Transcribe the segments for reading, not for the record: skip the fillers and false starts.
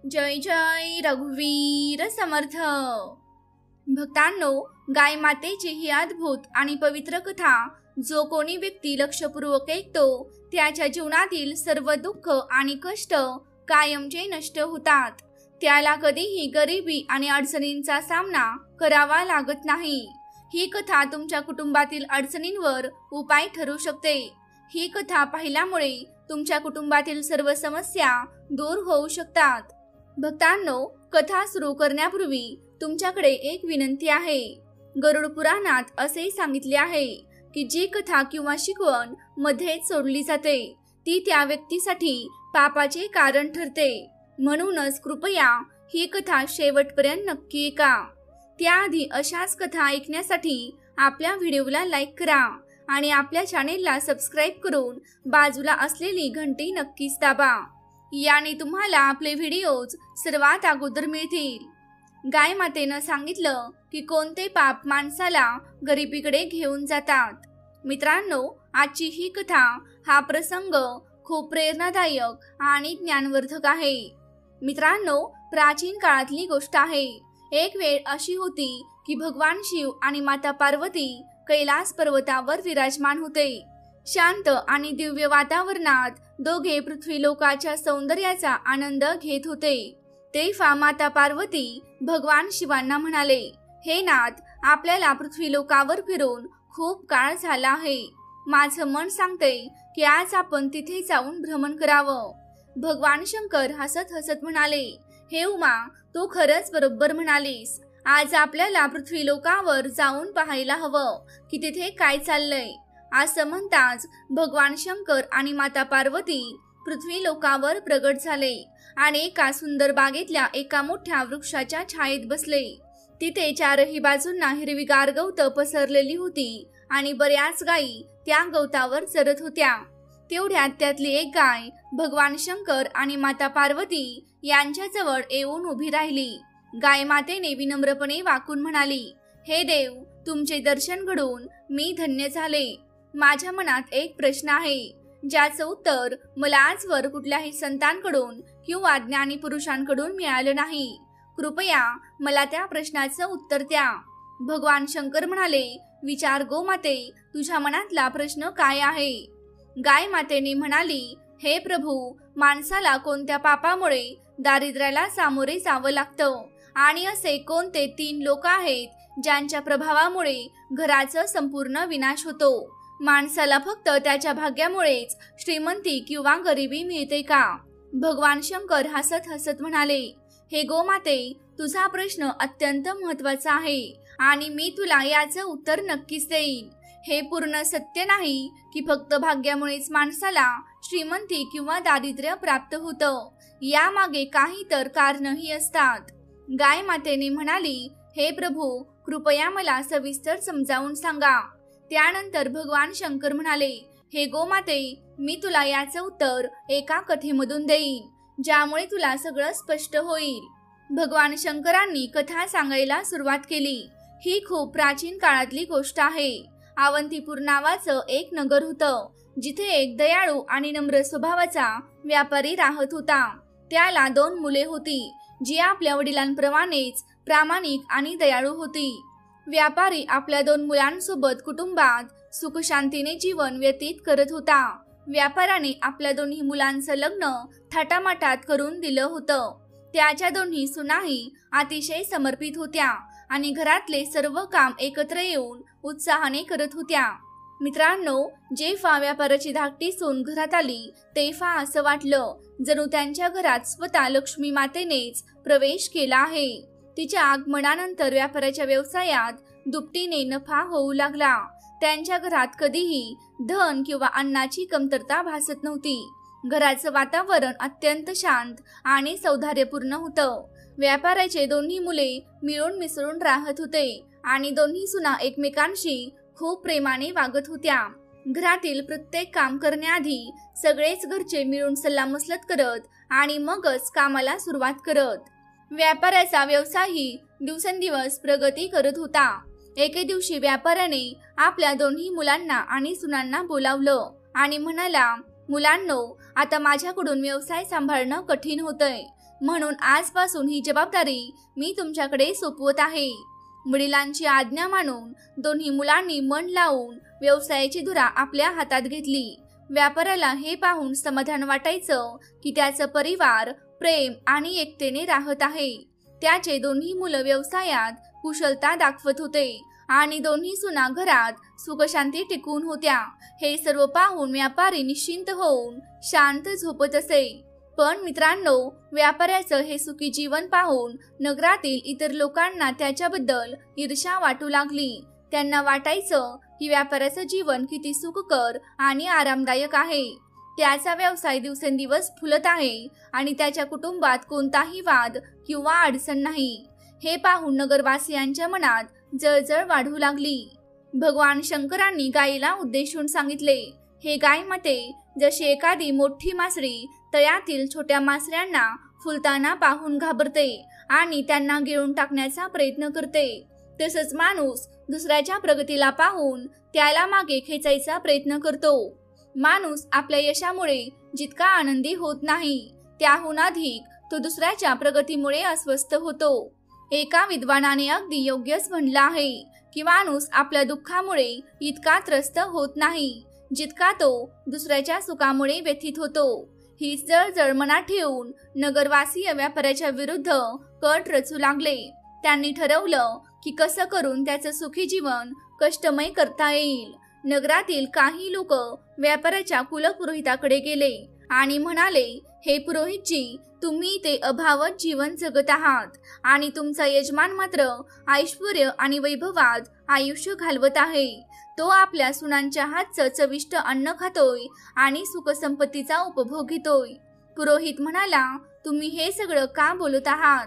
जय जय रघुवीर समर्थ। भक्तांनो, गाय मातेची ही अद्भुत आणि पवित्र कथा जो कोणी व्यक्ती लक्षपूर्वक ऐकतो त्याच्या जीवनातील सर्व दुःख आणि कष्ट कायमचे नष्ट होतात। त्याला कधीही गरिबी आणि अडचणींचा सामना करावा लागत नाही। ही कथा तुमच्या कुटुंबातील अडचणींवर उपाय ठरू शकते। ही कथा पाहिल्यामुळे तुमच्या कुटुंबातील सर्व समस्या दूर होऊ शकतात। भक्तांनो, कथा सुरू करण्यापूर्वी तुमच्याकडे एक विनंती आहे। गरुड पुराणात असे सांगितले आहे की जी कथा किंवा शिकवण मध्येच सोडली जाते ती त्या व्यक्तीसाठी पापाचे कारण ठरते। म्हणूनच कृपया ही कथा शेवटपर्यंत नक्की ऐका। त्याआधी अशाच कथा ऐकण्यासाठी आपल्या व्हिडिओला लाईक करा आणि आपल्या चॅनेलला सबस्क्राईब करून बाजूला असलेली घंटी नक्कीच दाबा। याने तुम्हाला आपले व्हिडिओज सर्वात अगोदर मिळतील। गाय मातेनं सांगितलं की कोणते पाप माणसाला गरिबीकडे घेऊन जातात। मित्रांनो, आजची ही कथा हा प्रसंग खूप प्रेरणादायक आणि ज्ञानवर्धक आहे। मित्रांनो, प्राचीन काळातली गोष्ट आहे। एक वेळ अशी होती की भगवान शिव आणि माता पार्वती कैलास पर्वतावर विराजमान होते। शांत आणि दिव्य वातावरणात दोघे पृथ्वीलोकाच्या सौंदर्याचा आनंद घेत होते। तेव्हा माता पार्वती भगवान शिवांना म्हणाले, हे नाथ, आपल्याला पृथ्वीलोकावर फिरून खूप काळ झाला आहे। माझं मन सांगते की आज आपण तिथे जाऊन भ्रमण करावं। भगवान शंकर हसत हसत म्हणाले, हे उमा, तू खरंच बरोबर म्हणालीस। आज आपल्याला पृथ्वीलोकावर जाऊन पाहायला हवं की तिथे काय चाललंय। असं म्हणताच भगवान शंकर आणि माता पार्वती पृथ्वीलोकावर प्रगट झाले आणि एका सुंदर बागेतल्या एका मोठ्या वृक्षाच्या छायेत बसले। तिथे चारही बाजूंना हिरवीगार गवतं पसरलेली होती आणि बऱ्याच गायी त्या गवतावर चरत होत्या। तेवढ्यात त्यातली एक गाय भगवान शंकर आणि माता पार्वती यांच्याजवळ येऊन उभी राहिली। गाय मातेने विनम्रपणे वाकून म्हणाली, हे देव, तुमचे दर्शन घडून मी धन्य झाले। माझ्या मनात एक प्रश्न आहे ज्याचं उत्तर मला आजवर कुठल्याही संतांकडून किंवा ज्ञानी पुरुषांकडून मिळालं नाही। कृपया मला त्या प्रश्नाचं उत्तर द्या। भगवान शंकर म्हणाले, विचार गोमाते, तुझ्या मनातला प्रश्न काय आहे? गाय मातेने म्हणाली, हे प्रभू, माणसाला कोणत्या पापामुळे दारिद्र्याला सामोरे जावं लागतं आणि असे कोणते 3 लोक आहेत ज्यांच्या प्रभावामुळे घराचा संपूर्ण विनाश होतो? माणसाला फक्त त्याच्या भाग्यामुळेच श्रीमंती किंवा गरिबी मिळते का? भगवान शंकर हसत हसत म्हणाले, हे गोमाते, तुझा प्रश्न अत्यंत महत्वाचा आहे आणि मी तुला याचं उत्तर नक्कीच देईन। हे पूर्ण सत्य नाही की फक्त भाग्यामुळेच माणसाला श्रीमंती किंवा दारिद्र्य प्राप्त होतं। यामागे काही तर कारणही असतात। गाय मातेने म्हणाली, हे प्रभू, कृपया मला सविस्तर समजावून सांगा। त्यानंतर भगवान शंकर म्हणाले, हे गोमाते, मी तुला याचं उत्तर एका कथेमधून देईन ज्यामुळे तुला सगळं स्पष्ट होईल। भगवान शंकरांनी कथा सांगायला सुरुवात केली। ही खूप प्राचीन काळातली गोष्ट आहे। अवंतीपूर नावाचं एक नगर होतं जिथे एक दयाळू आणि नम्र स्वभावाचा व्यापारी राहत होता। त्याला 2 मुले होती जी आपल्या वडिलांप्रमाणेच प्रामाणिक आणि दयाळू होती। व्यापारी आपल्या 2 मुलांसोबत कुटुंबात सुखशांतीने जीवन व्यतीत करत होता। व्यापाऱ्याने आपल्या दोन्ही मुलांचं लग्न थाटामाटात करून दिलं होतं। त्याच्या दोन्ही सुनाही अतिशय समर्पित होत्या आणि घरातले सर्व काम एकत्र येऊन उत्साहाने करत होत्या। मित्रांनो, जेव्हा व्यापाराची धाकटी सून घरात आली तेव्हा असं वाटलं जणू त्यांच्या घरात स्वतः लक्ष्मी मातेनेच प्रवेश केला आहे। तिच्या आगमनानंतर व्यापाराच्या व्यवसायात दुपटीने नफा होऊ लागला। त्यांच्या घरात कधीही धन किंवा अन्नाची कमतरता भासत नव्हती। घराचं वातावरण अत्यंत शांत आणि सौहार्दपूर्ण होतं। व्यापाराचे दोन्ही मुले मिळून मिसळून राहत होते आणि दोन्ही सुना एकमेकांशी खूप प्रेमाने वागत होत्या। घरातील प्रत्येक काम करण्याआधी सगळेच घरचे मिळून सल्लामसलत करत आणि मगच कामाला सुरुवात करत। व्यापाराचा व्यवसायही दिवसेंदिवस प्रगती करत होता। एके दिवशी व्यापाऱ्याने आपल्या दोन्ही मुलांना आणि सुनांना बोलावलं आणि म्हणाला, मुलांनो, आता माझ्याकडून व्यवसाय सांभाळणं कठीण होतंय। म्हणून आजपासून ही जबाबदारी मी तुमच्याकडे सोपवत आहे. वडिलांची आज्ञा मानून दोन्ही मुलांनी मन लावून व्यवसायाची धुरा आपल्या हातात घेतली. व्यापाऱ्याला हे पाहून समाधान वाटायचं की त्याचा परिवार प्रेम आणि एकतेने राहत आहे. त्याचे दोन्ही मुलं व्यवसायात कुशलता दाखवत होते आणि दोन्ही सुना घरात सुखशांती टिकून होत्या. हे सर्व पाहून व्यापारी निश्चिंत होऊन शांत झोपत असे. पण मित्रांनो, व्यापाऱ्याचं हे सुखी जीवन पाहून नगरातील इतर लोकांना त्याच्याबद्दल ईर्ष्या वाटू लागली. त्यांना वाटायचं की व्यापाऱ्याचं जीवन किती सुखकर आणि आरामदायक आहे. त्याचा व्यवसाय दिवसेंदिवस फुलत आहे आणि त्याच्या कुटुंबात कोणताही वाद किंवा अडचण नाही. हे पाहून नगरवासियांच्या मनात जळजळ वाढू लागली. भगवान शंकरांनी गायीला उद्देशून सांगितले, हे गाय माते, जशी एखादी मोठी मासळी तळ्यातील छोट्या मासळ्यांना फुलताना पाहून घाबरते आणि त्यांना गिळून टाकण्याचा प्रयत्न करते, तसंच माणूस दुसऱ्याच्या प्रगतीला पाहून त्याला मागे खेचायचा प्रयत्न करतो. माणूस आपल्या यशामुळे जितका आनंदी होत नाही, त्याहून अधिक तो दुसऱ्याच्या प्रगतीमुळे अस्वस्थ होतो. एका विद्वानाने अगदी योग्यच म्हणलं आहे की माणूस आपल्या दुःखामुळे इतका त्रस्त होत नाही जितका तो दुसऱ्याच्या सुखामुळे व्यथित होतो. हीच जळजळ मनात ठेवून नगरवासीय व्यापाऱ्याच्या विरुद्ध कट रचू लागले. त्यांनी ठरवलं की कसं करून त्याचं सुखी जीवन कष्टमय करता येईल. नगरातील काही लोक व्यापाऱ्याच्या कुलपुरोहिताकडे गेले आणि म्हणाले, हे पुरोहितजी, तुम्ही ते अभावत जीवन जगत आहात आणि तुमचा यजमान मात्र ऐश्वर्य आणि वैभवात आयुष्य घालवत आहे. तो आपल्या सुनांच्या हातचं चविष्ट अन्न खातोय आणि सुखसंपत्तीचा उपभोग घेतोय. पुरोहित म्हणाला, तुम्ही हे सगळं का बोलत आहात?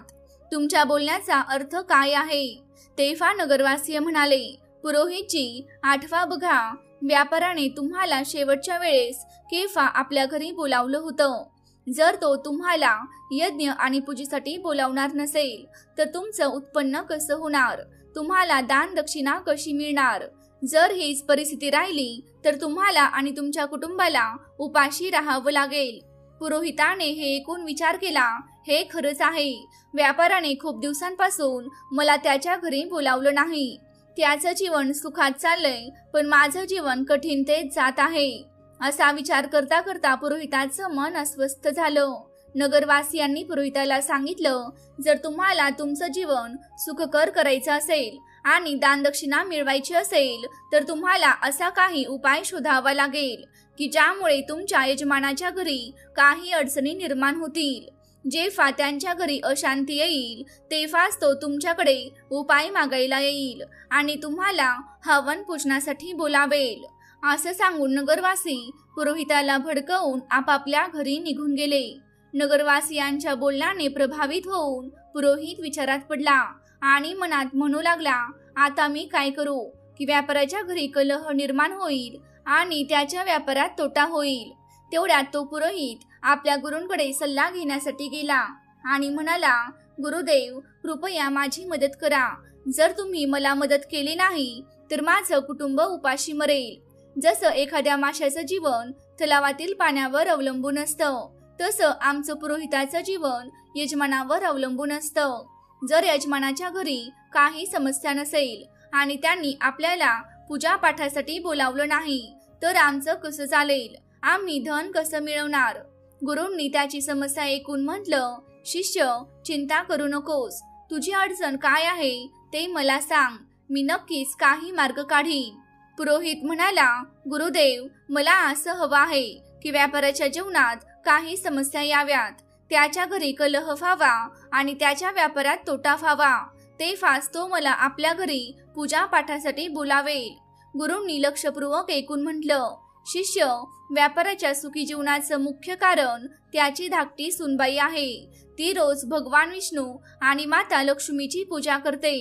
तुमच्या बोलण्याचा अर्थ काय आहे? तेव्हा नगरवासीय म्हणाले, पुरोहितजी, आठवा बघा, व्यापाराने तुम्हाला शेवटच्या वेळेस केव्हा आपल्या घरी बोलावलं होतं. जर तो तुम्हाला यज्ञ आणि पूजेसाठी बोलावणार नसेल तर तुमचं उत्पन्न कसं होणार? तुम्हाला दान दक्षिणा कशी मिळणार? जर हीच परिस्थिती राहिली तर तुम्हाला आणि तुमच्या कुटुंबाला उपाशी राहावं लागेल. पुरोहिताने हे ऐकून विचार केला, हे खरंच आहे. व्यापाराने खूप दिवसांपासून मला त्याच्या घरी बोलावलं नाही. त्याचं जीवन सुखात चाललंय, पण माझं जीवन कठीणतेत जात आहे. असा विचार करता करता पुरोहिताचं मन अस्वस्थ झालं. नगरवासियांनी पुरोहिताला सांगितलं, जर तुम्हाला तुमचं जीवन सुखकर करायचं असेल आणि दानदक्षिणा मिळवायची असेल तर तुम्हाला असा काही उपाय शोधावा लागेल की ज्यामुळे तुमच्या यजमानाच्या घरी काही अडचणी निर्माण होतील. जेव्हा त्यांच्या घरी अशांती येईल तेव्हाच तो तुमच्याकडे उपाय मागायला येईल आणि तुम्हाला हवन पूजनासाठी बोलावेल. असं सांगून नगरवासी पुरोहिताला भडकवून आपापल्या घरी निघून गेले. नगरवासियांच्या बोलण्याने प्रभावित होऊन पुरोहित विचारात पडला आणि मनात म्हणू लागला, आता मी काय करू की व्यापाराच्या घरी कलह निर्माण होईल आणि त्याच्या व्यापारात तोटा होईल. तेवढ्यात तो पुरोहित आपल्या गुरूंकडे सल्ला घेण्यासाठी गेला आणि म्हणाला, गुरुदेव, कृपया माझी मदत करा. जर तुम्ही मला मदत केली नाही तर माझं कुटुंब उपाशी मरेल. जसं एखाद्या माशाचं जीवन तलावातील पाण्यावर अवलंबून असतं, तसं आमचं पुरोहिताचं जीवन यजमानावर अवलंबून असतं. जर यजमानाच्या घरी काही समस्या नसेल आणि त्यांनी आपल्याला पूजा पाठासाठी बोलावलं नाही तर आमचं कसं चालेल? आम्ही धन कसं मिळवणार? गुरूंनी त्याची समस्या ऐकून म्हटलं, शिष्य, चिंता करू नकोस. तुझी अडचण काय आहे ते मला सांग, मी नक्कीच काही मार्ग काढीन. पुरोहित म्हणाला, गुरुदेव, मला असं हवं आहे की व्यापाराच्या जीवनात काही समस्या याव्यात, त्याच्या घरी कलह व्हावा आणि त्याच्या व्यापारात तोटा व्हावा, तेव्हाच तो मला आपल्या घरी पूजा पाठासाठी बोलावेल. गुरूंनी लक्षपूर्वक ऐकून म्हटलं, शिष्य, व्यापाराच्या सुखी जीवनाचं मुख्य कारण त्याची धाकटी सुनबाई आहे. ती रोज भगवान विष्णू आणि माता लक्ष्मीची पूजा करते,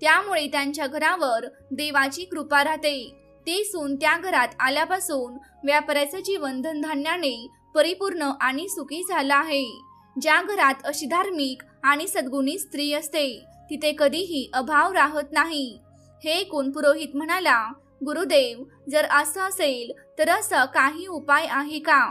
त्यामुळे त्यांच्या घरावर देवाची कृपा राहते. ती सून त्या घरात आल्यापासून व्यापाराचं जीवन धनधान्याने परिपूर्ण आणि सुखी झालं आहे. ज्या घरात अशी धार्मिक आणि सद्गुणी स्त्री असते तिथे कधीही अभाव राहत नाही. हे ऐकून पुरोहित म्हणाला, गुरुदेव, जर असं असेल तर असं काही उपाय आहे का?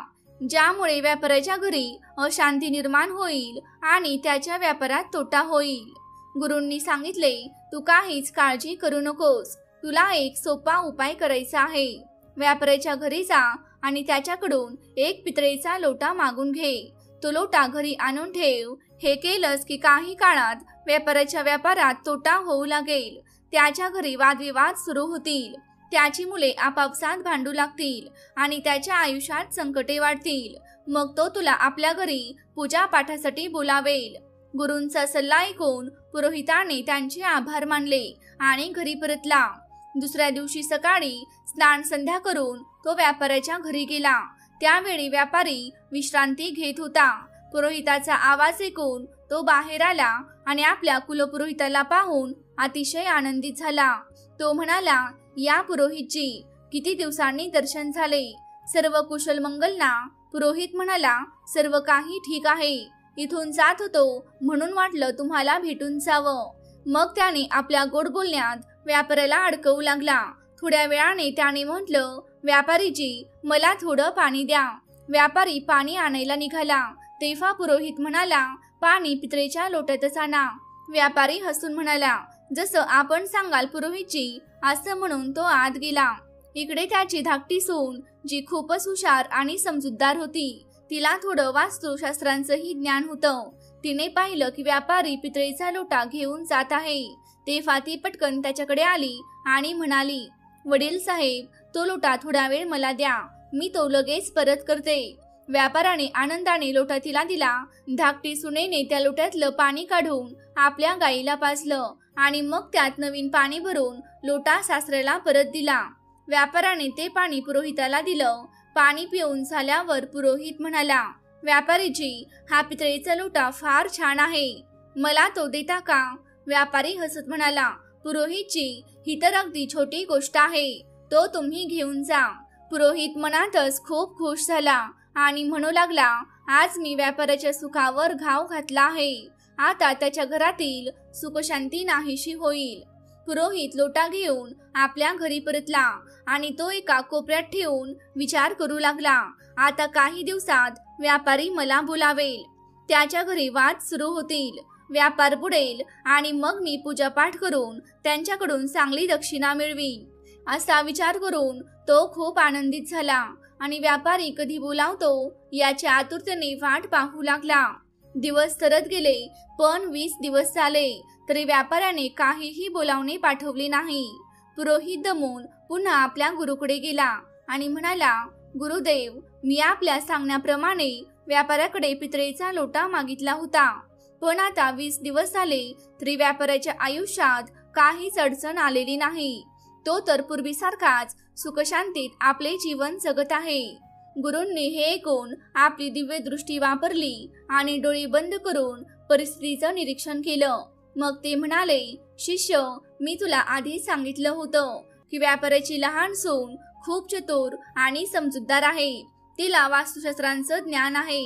ज्यामुळे व्यापाऱ्याच्या घरी अशांती निर्माण होईल आणि त्याच्या व्यापारात तोटा होईल. गुरूंनी सांगितले, तू काहीच काळजी करू नकोस. तुला एक सोपा उपाय करायचा आहे. व्यापाऱ्याच्या घरी जा आणि त्याच्याकडून एक पितळेचा लोटा मागून घे. तो लोटा घरी आणून ठेव. हे केलंस की काही काळात व्यापाऱ्याच्या व्यापारात तोटा होऊ लागेल. त्याच्या घरी वादविवाद सुरू होतील. त्याची मुले आपापसात भांडू लागतील आणि त्याच्या आयुष्यात संकटे वाढतील. मग तो तुला आपल्या घरी पूजा पाठासाठी बोलावेल. गुरूंचा सल्ला ऐकून पुरोहिताने त्यांचे आभार मानले आणि घरी परतला. दुसऱ्या दिवशी सकाळी स्नान संध्या करून तो व्यापाऱ्याच्या घरी गेला. त्यावेळी व्यापारी विश्रांती घेत होता. पुरोहिताचा आवाज ऐकून तो बाहेर आला आणि आपल्या कुलपुरोहिताला पाहून अतिशय आनंदित झाला. तो म्हणाला, या पुरोहितजी, किती दिवसांनी दर्शन झाले. सर्व कुशल मंगल ना? पुरोहित म्हणाला, सर्व काही ठीक आहे. इथून जात होतो म्हणून वाटलं तुम्हाला भेटून जावं. मग त्याने आपल्या गोड बोलण्यात व्यापाऱ्याला अडकवू लागला. थोड्या वेळाने त्याने म्हटलं, व्यापारीजी, मला थोडं पाणी द्या. व्यापारी पाणी आणायला निघाला तेव्हा पुरोहित म्हणाला, पाणी पितळेच्या लोट्यातच आणा. व्यापारी हसून म्हणाला, जसं आपण सांगाल पुरोहितजी, असं म्हणून तो आत गेला. इकडे त्याची धाकटी सून, जी खूपच हुशार आणि समजूतदार होती, तिला थोडं वास्तुशास्त्रांचंही ज्ञान होतं. तिने पाहिलं की व्यापारी पितळेचा लोटा घेऊन जात आहे. तेव्हा ती पटकन त्याच्याकडे आली आणि म्हणाली, वडील साहेब, तो लोटा थोडा वेळ मला द्या. मी तो लगेच परत करते. व्यापाराने आनंदाने लोटा तिला दिला. धाकटी सुनेने त्या लोट्यातलं पाणी काढून आपल्या गाईला पाजलं आणि मग त्यात नवीन पाणी भरून लोटा सासऱ्याला परत दिला. व्यापाराने ते पाणी पुरोहिताला दिलं. पाणी पिऊन झाल्यावर पुरोहित म्हणाला, व्यापारीजी, हा पितळेचा लोटा फार छान आहे. मला तो देता का? व्यापारी हसत म्हणाला, पुरोहितजी, ही तर अगदी छोटी गोष्ट आहे. तो तुम्ही घेऊन जा. पुरोहित मनातच खूप खुश झाला आणि म्हणू लागला, आज मी व्यापाराच्या सुखावर घाव घातला आहे. आता त्याच्या घरातील सुखशांती नाहीशी होईल. पुरोहित लोटा घेऊन आपल्या घरी परतला आणि तो एका कोपऱ्यात ठेवून विचार करू लागला, आता काही दिवसात व्यापारी मला बोलावेल. त्याच्या घरी वाद सुरू होतील, व्यापार बुडेल आणि मग मी पूजापाठ करून त्यांच्याकडून चांगली दक्षिणा मिळवीन. असा विचार करून तो खूप आनंदित झाला आणि व्यापारी कधी बोलावतो याच्या आतुरतेने वाट पाहू लागला. दिवस सरत गेले, पण 20 दिवस झाले तरी व्यापाऱ्याने काहीही बोलावणे पाठवले नाही. पुरोहित दमून पुन्हा आपल्या गुरुकडे गेला आणि म्हणाला, गुरुदेव, मी आपल्या सांगण्याप्रमाणे व्यापाऱ्याकडे पितळेचा लोटा मागितला होता, पण आता 20 दिवस झाले तरी व्यापाऱ्याच्या आयुष्यात काहीच अडचण आलेली नाही. तो तर पूर्वीसारखाच सुखशांतीत आपले जीवन जगत आहे. गुरूंनी हे ऐकून आपली दिव्य दृष्टी वापरली आणि डोळे बंद करून परिस्थितीचं निरीक्षण केलं. मग ते म्हणाले, शिष्य, मी तुला आधी सांगितलं होतं की व्यापाऱ्याची लहान सून खूप चतुर आणि समजूतदार आहे. तिला वास्तुशास्त्रांचं ज्ञान आहे.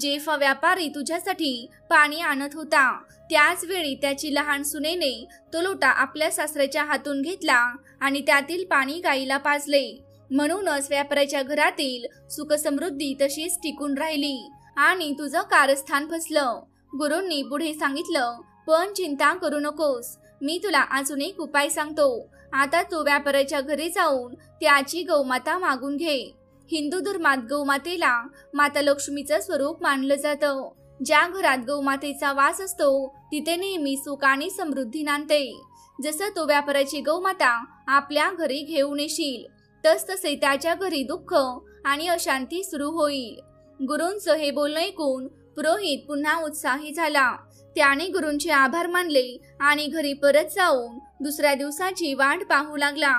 जेव्हा व्यापारी तुझ्यासाठी पाणी आणत होता त्याच वेळी त्याची लहान सुनेने तो लोटा आपल्या सासऱ्याच्या हातून घेतला आणि त्यातील पाणी गाईला पाजले. म्हणूनच व्यापाऱ्याच्या घरातील सुखसमृद्धी तशीच टिकून राहिली आणि तुझं कारस्थान फसलं. गुरूंनी पुढे सांगितलं, पण चिंता करू नकोस. मी तुला अजून एक उपाय सांगतो. आता तू व्यापाऱ्याच्या घरी जाऊन त्याची गौमाता मागून घे. हिंदू धर्मात गौमातेला माता लक्ष्मीचं स्वरूप मानलं जातं. ज्या घरात गौमातेचा वास असतो तिथे नेहमी सुख आणि समृद्धी नांदते. जसं तो व्यापाऱ्याची गौमाता आपल्या घरी घेऊन येशील तसे त्याच्या घरी दुःख आणि अशांती सुरू होईल. गुरूंचं हे बोलणं ऐकून पुरोहित पुन्हा उत्साही झाला. त्याने गुरूंचे आभार मानले आणि घरी परत जाऊन दुसऱ्या दिवसाची वाट पाहू लागला.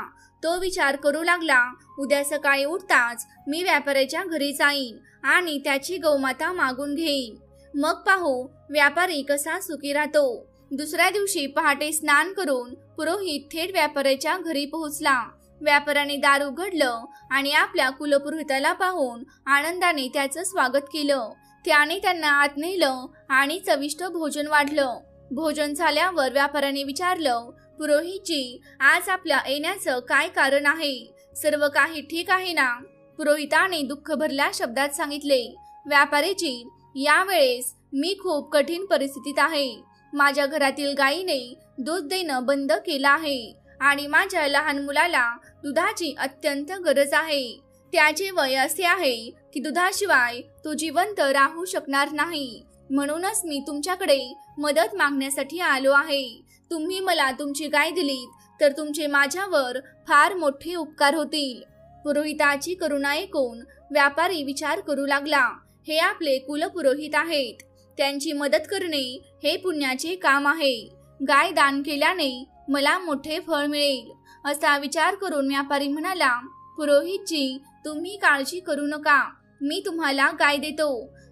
तो विचार करू लागला, उद्या सकाळी उठताच मी व्यापाऱ्याच्या घरी जाईन आणि त्याची गौमाता मागून घेईन. मग पाहू व्यापारी कसा सुखी राहतो. दुसऱ्या दिवशी पहाटे स्नान करून पुरोहित थेट व्यापाऱ्याच्या घरी पोहोचला. व्यापाऱ्याने दार उघडलं आणि आपल्या कुलपुरोहिताला पाहून आनंदाने त्याचं स्वागत केलं. त्याने त्यांना आत नेलं आणि चविष्ट भोजन वाढलं. भोजन झाल्यावर व्यापाऱ्याने विचारलं, पुरोहितजी, आज आपल्या येण्याचं काय कारण आहे? सर्व काही ठीक आहे ना? पुरोहिताने दुःख भरल्या शब्दात सांगितले, व्यापारीजी, यावेळेस मी खूप कठीण परिस्थितीत आहे. माझ्या घरातील गायीने दूध देणं बंद केलं आहे आणि माझ्या लहान मुलाला दुधाची अत्यंत गरज आहे. त्याचे वय असे आहे की दुधाशिवाय तो जिवंत राहू शकणार नाही. म्हणूनच मी तुमच्याकडे मदत मागण्यासाठी आलो आहे. तुम्ही मला तुमची गाय दिलीत तर तुमचे माझ्यावर फार मोठे उपकार होतील. पुरोहिताची करुणा ऐकून व्यापारी विचार करू लागला, हे आपले कुलपुरोहित आहेत, त्यांची मदत करणे हे पुण्याचे काम आहे. गाय दान केल्याने मला मोठे फळ मिळेल असा विचार करून व्यापारी म्हणाला, पुरोहितजी, तुम्ही काळजी करू नका, मी तुम्हाला गाय देतो.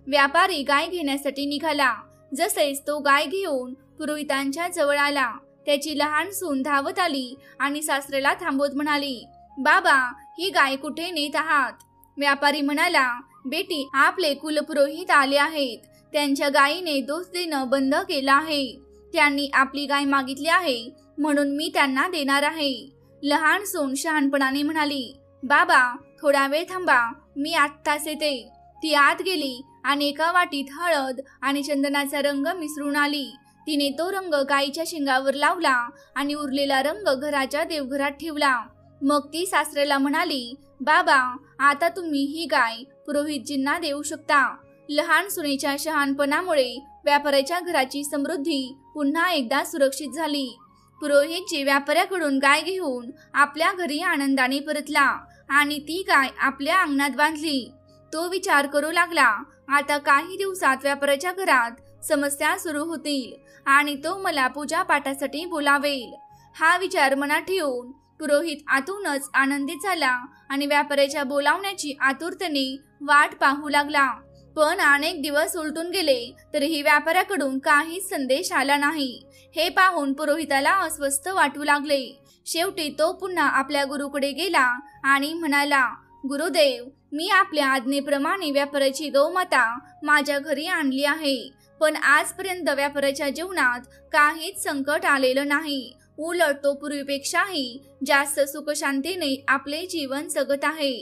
व्यापारी गाय घेण्यासाठी निघाला. जसेच तो गाय घेऊन पुरोहितांच्या जवळ आला, त्याची लहान सून धावत आली आणि सासऱ्याला थांबवत म्हणाली, बाबा, ही गाय कुठे नेत आहात? व्यापारी म्हणाला, बेटी, आपले कुलपुरोहित आले आहेत. त्यांच्या गायीने दूध देणं बंद केलं आहे. त्यांनी आपली गाय मागितली आहे म्हणून मी त्यांना देणार आहे. लहान सून शहाणपणाने म्हणाली, बाबा, थोडा वेळ थांबा, मी आत्ताच येते. ती आत गेली आणि एका वाटीत हळद आणि चंदनाचा रंग मिसळून आली. तिने तो रंग गायीच्या शिंगावर लावला आणि उरलेला रंग घराच्या देवघरात ठेवला. मग ती सासऱ्याला म्हणाली, बाबा, आता तुम्ही ही गाय पुरोहितजींना देऊ शकता. लहान सुनेच्या शहाणपणामुळे व्यापाऱ्याच्या घराची समृद्धी पुन्हा एकदा सुरक्षित झाली. पुरोहितजी व्यापाऱ्याकडून गाय घेऊन आपल्या घरी आनंदाने परतला आणि ती गाय आपल्या अंगणात बांधली. तो विचार करू लागला, आता काही दिवसात व्यापाऱ्याच्या घरात समस्या सुरू होतील आणि तो मला पूजा पाठासाठी बोलावेल. हा विचार मनात ठेवून पुरोहित आतूनच आनंदित झाला आणि व्यापाऱ्याच्या बोलावण्याची आतुरतेने वाट पाहू लागला. पण अनेक दिवस उलटून गेले तरीही व्यापाऱ्याकडून काहीच संदेश आला नाही. हे पाहून पुरोहिताला अस्वस्थ वाटू लागले. शेवटी तो पुन्हा आपल्या गुरुकडे गेला आणि म्हणाला, गुरुदेव, मी आपल्या आज्ञेप्रमाणे व्यापाऱ्याची गौमाता माझ्या घरी आणली आहे, पण आजपर्यंत व्यापाऱ्याच्या जीवनात काहीच संकट आलेलं नाही. उलट तो पूर्वीपेक्षाही जास्त सुखशांतीने आपले जीवन जगत आहे.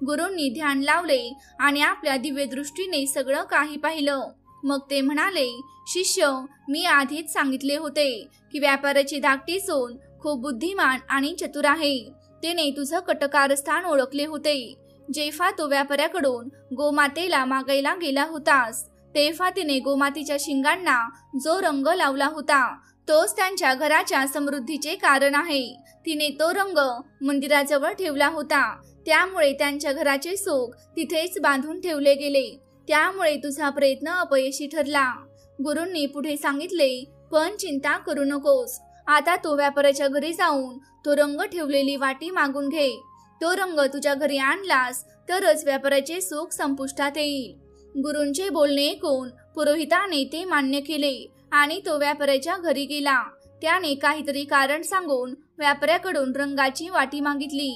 गुरूंनी ध्यान लावले आणि आपल्या दिव्य दृष्टीने सगळं काही पाहिलं. मग ते म्हणाले, शिष्य, मी आधीच सांगितले होते की व्यापाऱ्याची धाकटी सून खूप बुद्धिमान आणि चतुर आहे. तिने तुझं कटकारस्थान ओळखले होते. जेव्हा तो व्यापाऱ्याकडून गोमातेला मागायला गेला होतास तेव्हा तिने गोमातेच्या शिंगांना जो रंग लावला होता तोच त्यांच्या घराच्या समृद्धीचे कारण आहे. तिने तो रंग मंदिराजवळ ठेवला होता, त्यामुळे त्यांच्या घराचे सुख तिथेच बांधून ठेवले गेले. त्यामुळे तुझा प्रयत्न अपयशी ठरला. गुरूंनी पुढे सांगितले, पण चिंता करू नकोस. आता तो व्यापाऱ्याच्या घरी जाऊन तो रंग ठेवलेली वाटी मागून घे. तो रंग तुझ्या घरी आणलास तरच व्यापाऱ्याचे सुख संपुष्टात येईल. गुरूंचे बोलणे ऐकून पुरोहिताने ते मान्य केले आणि तो व्यापाऱ्याच्या घरी गेला. त्याने काहीतरी कारण सांगून व्यापाऱ्याकडून रंगाची वाटी मागितली.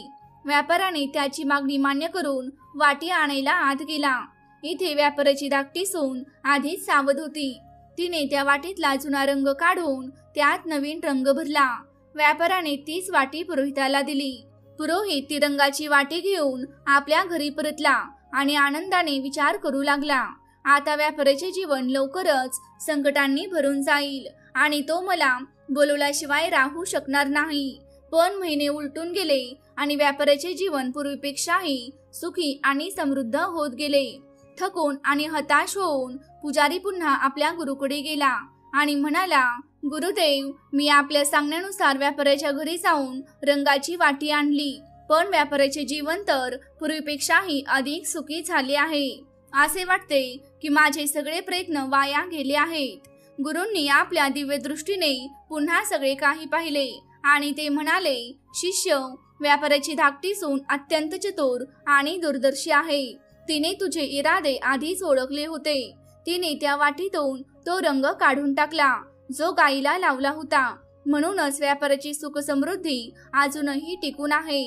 व्यापाऱ्याने त्याची मागणी मान्य करून वाटी आणायला आत गेला. इथे व्यापाऱ्याची धाकटी सून आधीच सावध होती. तिने त्या वाटीतला जुना रंग काढून त्यात नवीन रंग भरला. व्यापाऱ्याने तीच वाटी पुरोहिताला दिली. पुरोहित ती रंगाची वाटी घेऊन आपल्या घरी परतला आणि आनंदाने विचार करू लागला, आता व्यापाऱ्याचे जीवन लवकरच संकटांनी भरून जाईल आणि तो मला बोलवल्याशिवाय राहू शकणार नाही. पण महिने उलटून गेले आणि व्यापाऱ्याचे जीवन पूर्वीपेक्षाही सुखी आणि समृद्ध होत गेले. थकून आणि हताश होऊन पुजारी पुन्हा आपल्या गुरुकडे गेला आणि म्हणाला, गुरुदेव, मी आपल्या सांगण्यानुसार व्यापाऱ्याच्या घरी जाऊन रंगाची वाटी आणली, पण व्यापाऱ्याचे जीवन तर पूर्वीपेक्षाही अधिक सुखी झाले आहे. असे वाटते की माझे सगळे प्रयत्न वाया गेले आहेत. गुरूंनी आपल्या दिव्य दृष्टीने पुन्हा सगळे काही पाहिले आणि ते म्हणाले, शिष्य, व्यापाऱ्याची धाकटी सून अत्यंत चतुर आणि दूरदर्शी आहे. तिने तुझे इरादे आधीच ओळखले होते. तिने त्या वाटीतून तो रंग काढून टाकला जो गायीला लावला होता. म्हणूनच व्यापाऱ्याची सुख समृद्धी अजूनही टिकून आहे.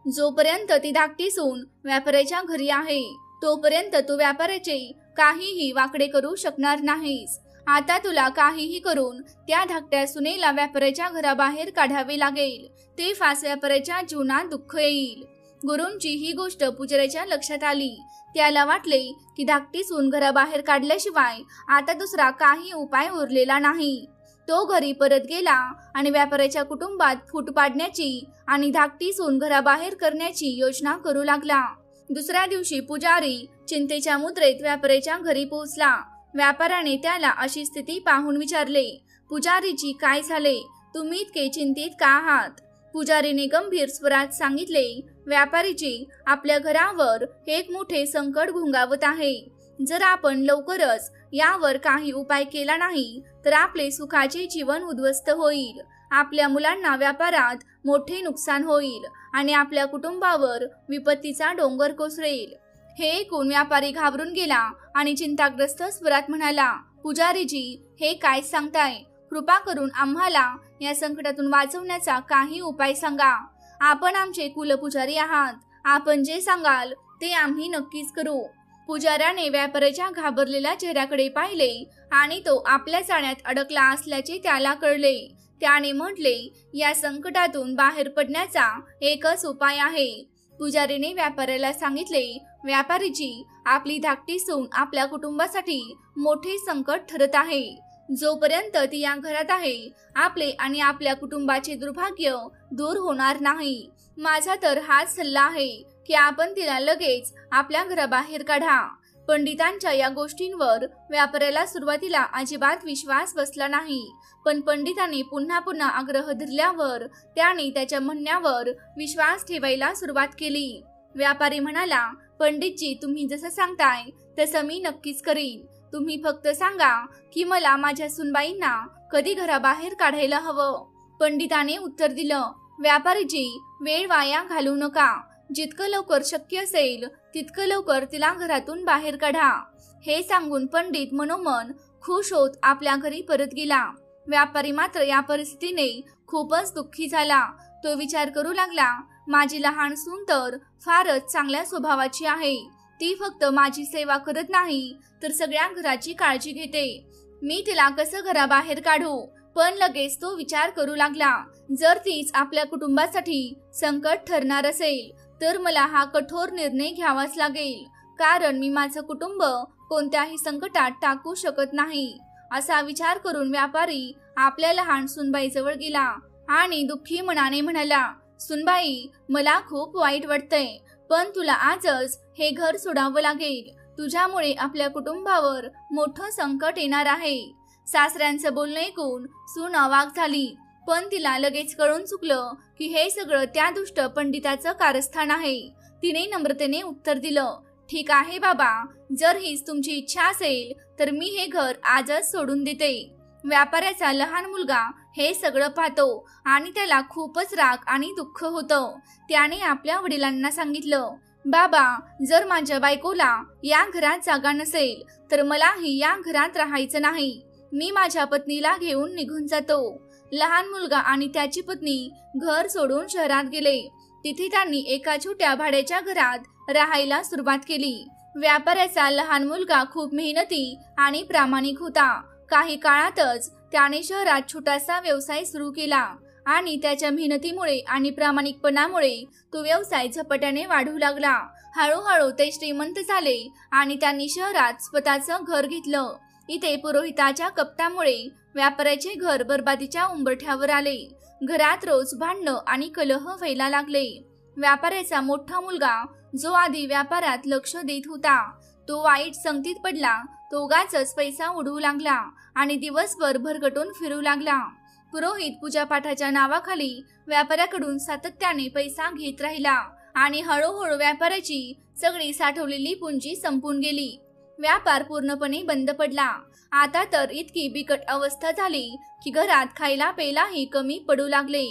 जोपर्यंत ती धाकटी सून व्यापाऱ्याच्या घरी आहे तोपर्यंत तू व्यापाऱ्याचे काहीही वाकडे करू शकणार नाहीस. आता तुला काहीही करून त्या धाकट्या सुनेला व्यापाऱ्याच्या घराबाहेर काढावे लागेल. ते फास व्यापाऱ्याच्या जीवनात दुःख येईल. गुरूंची ही गोष्ट पुजाऱ्याच्या लक्षात आली. त्याला वाटले की धाकटी सून घराबाहेर काढल्याशिवाय आता दुसरा काही उपाय उरलेला नाही. तो घरी परत गेला आणि व्यापाऱ्याच्या कुटुंबात फूट पाडण्याची आणि धाकटी सून घराबाहेर करण्याची योजना करू लागला. दुसऱ्या दिवशी पुजारी चिंतेच्या मुद्रेत व्यापाऱ्याच्या घरी पोहोचला. व्यापाऱ्याने त्याला अशी स्थिती पाहून विचारले, पुजारीजी काय झाले? तुम्ही इतके चिंतित का आहात? पुजारीने गंभीर स्वरात सांगितले, व्यापारीजी, आपल्या घरावर एक मोठे संकट घुंगावत आहे. जर आपण लवकरच यावर काही उपाय केला नाही तर आपले सुखाचे जीवन उद्ध्वस्त होईल. आपल्या मुलांना व्यापारात मोठे नुकसान होईल आणि आपल्या कुटुंबावर विपत्तीचा डोंगर कोसळेल. हे ऐकून व्यापारी घाबरून गेला आणि चिंताग्रस्त स्वरात म्हणाला, पुजारीजी, हे काय सांगताय? कृपा करून आम्हाला या संकटातून वाचवण्याचा काही उपाय सांगा. आपण आमचे कुलपुजारी आहात. आपण जे सांगाल ते आम्ही नक्कीच करू. पुजाऱ्याने व्यापाऱ्याच्या घाबरलेल्या चेहऱ्याकडे पाहिले आणि तो आपल्या जाण्यात अडकला असल्याचे त्याला कळले. त्याने म्हटले, या संकटातून बाहेर पडण्याचा एकच उपाय आहे. पुजारीने व्यापाऱ्याला सांगितले, व्यापारीजी, आपली धाकटी सून आपल्या कुटुंबासाठी मोठे संकट ठरत आहे. जोपर्यंत ती या घरात आहे, आपले आणि आपल्या कुटुंबाचे दुर्भाग्य दूर होणार नाही. माझा तर हाच सल्ला आहे की आपण तिला लगेच आपल्या घराबाहेर काढा. पंडितांच्या या गोष्टींवर व्यापाऱ्याला सुरुवातीला अजिबात विश्वास बसला नाही, पण पंडितांनी पुन्हा पुन्हा आग्रह धरल्यावर त्याने त्याच्या म्हणण्यावर विश्वास ठेवायला सुरुवात केली. व्यापारी म्हणाला, पंडितजी, तुम्ही जसं सांगताय तसं मी नक्कीच करीन. तुम्ही फक्त सांगा की मला माझ्या सुनबाईंना कधी घराबाहेर काढायला हवं. पंडिताने उत्तर दिलं, व्यापारीजी, वेळ वाया घालवू नका. जितकं लवकर शक्य असेल तितकं लवकर तिला घरातून बाहेर काढा. हे सांगून पंडित मनोमन खुश होत आपल्या घरी परत गेला. व्यापारी मात्र या परिस्थितीने खूपच दुःखी झाला. तो विचार करू लागला, माझी लहान सून तर फारच चांगल्या स्वभावाची आहे. ती फक्त माझी सेवा करत नाही तर सगळ्या घराची काळजी घेते. मी तिला कसं घराबाहेर काढू? पण लगेच तो विचार करू लागला, जर तीच आपल्या कुटुंबासाठी संकट ठरणार असेल तर मला हा कठोर निर्णय घ्यावाच लागेल, कारण मी माझं कुटुंब कोणत्याही संकटात टाकू शकत नाही. असा विचार करून व्यापारी आपल्या लहान सुनबाईजवळ गेला आणि दुःखी मनाने म्हणाला, सुनबाई, मला खूप वाईट वाटतंय, पण तुला आजच हे घर सोडावं लागेल. तुझ्यामुळे आपल्या कुटुंबावर मोठं संकट येणार आहे. सासऱ्यांचं बोलणं ऐकून सून अवाक झाली, पण तिला लगेच कळून चुकलं की हे सगळं त्या दुष्ट पंडिताचं कारस्थान आहे. तिने नम्रतेने उत्तर दिलं, ठीक आहे बाबा, जर हीच तुमची इच्छा असेल तर मी हे घर आजच सोडून देते. व्यापाऱ्याचा लहान मुलगा हे सगळं पाहतो आणि त्याला खूपच राग आणि दुःख होतं. त्याने आपल्या वडिलांना सांगितलं, बाबा, जर माझ्या बायकोला या घरात जागा नसेल तर मलाही या घरात राहायचं नाही. मी माझ्या पत्नीला घेऊन निघून जातो. लहान मुलगा आणि त्याची पत्नी घर सोडून शहरात गेले. तिथे त्यांनी एका छोट्या भाड्याच्या घरात राहायला सुरुवात केली. व्यापाऱ्याचा लहान मुलगा खूप मेहनती आणि प्रामाणिक होता. काही काळातच त्याने शहरात छोटासा व्यवसाय सुरू केला आणि त्याच्या मेहनतीमुळे आणि प्रामाणिकपणामुळे तो व्यवसाय झपाट्याने वाढू लागला. हळूहळू ते श्रीमंत झाले आणि त्यांनी शहरात स्वतःचं घर घेतलं. इथे पुरोहिताच्या कपटामुळे व्यापाऱ्याचे घर बरबादीच्या उंबरठ्यावर आले. घरात रोज भांडणं आणि कलह व्हायला लागले. व्यापाऱ्याचा मोठा मुलगा जो आधी व्यापारात लक्ष देत होता तो वाईट संगतीत पडला. तो उगाचच पैसा उडवू लागला आणि दिवसभर भरकटून फिरू लागला. पुरोहित पूजापाठाच्या नावाखाली व्यापाऱ्याकडून सातत्याने पैसा घेत राहिला आणि हळूहळू व्यापाऱ्याची सगळी साठवलेली पुंजी संपून गेली. व्यापार पूर्णपणे बंद पडला. आता तर इतकी बिकट अवस्था झाली की घरात खायला प्यायलाही कमी पडू लागले.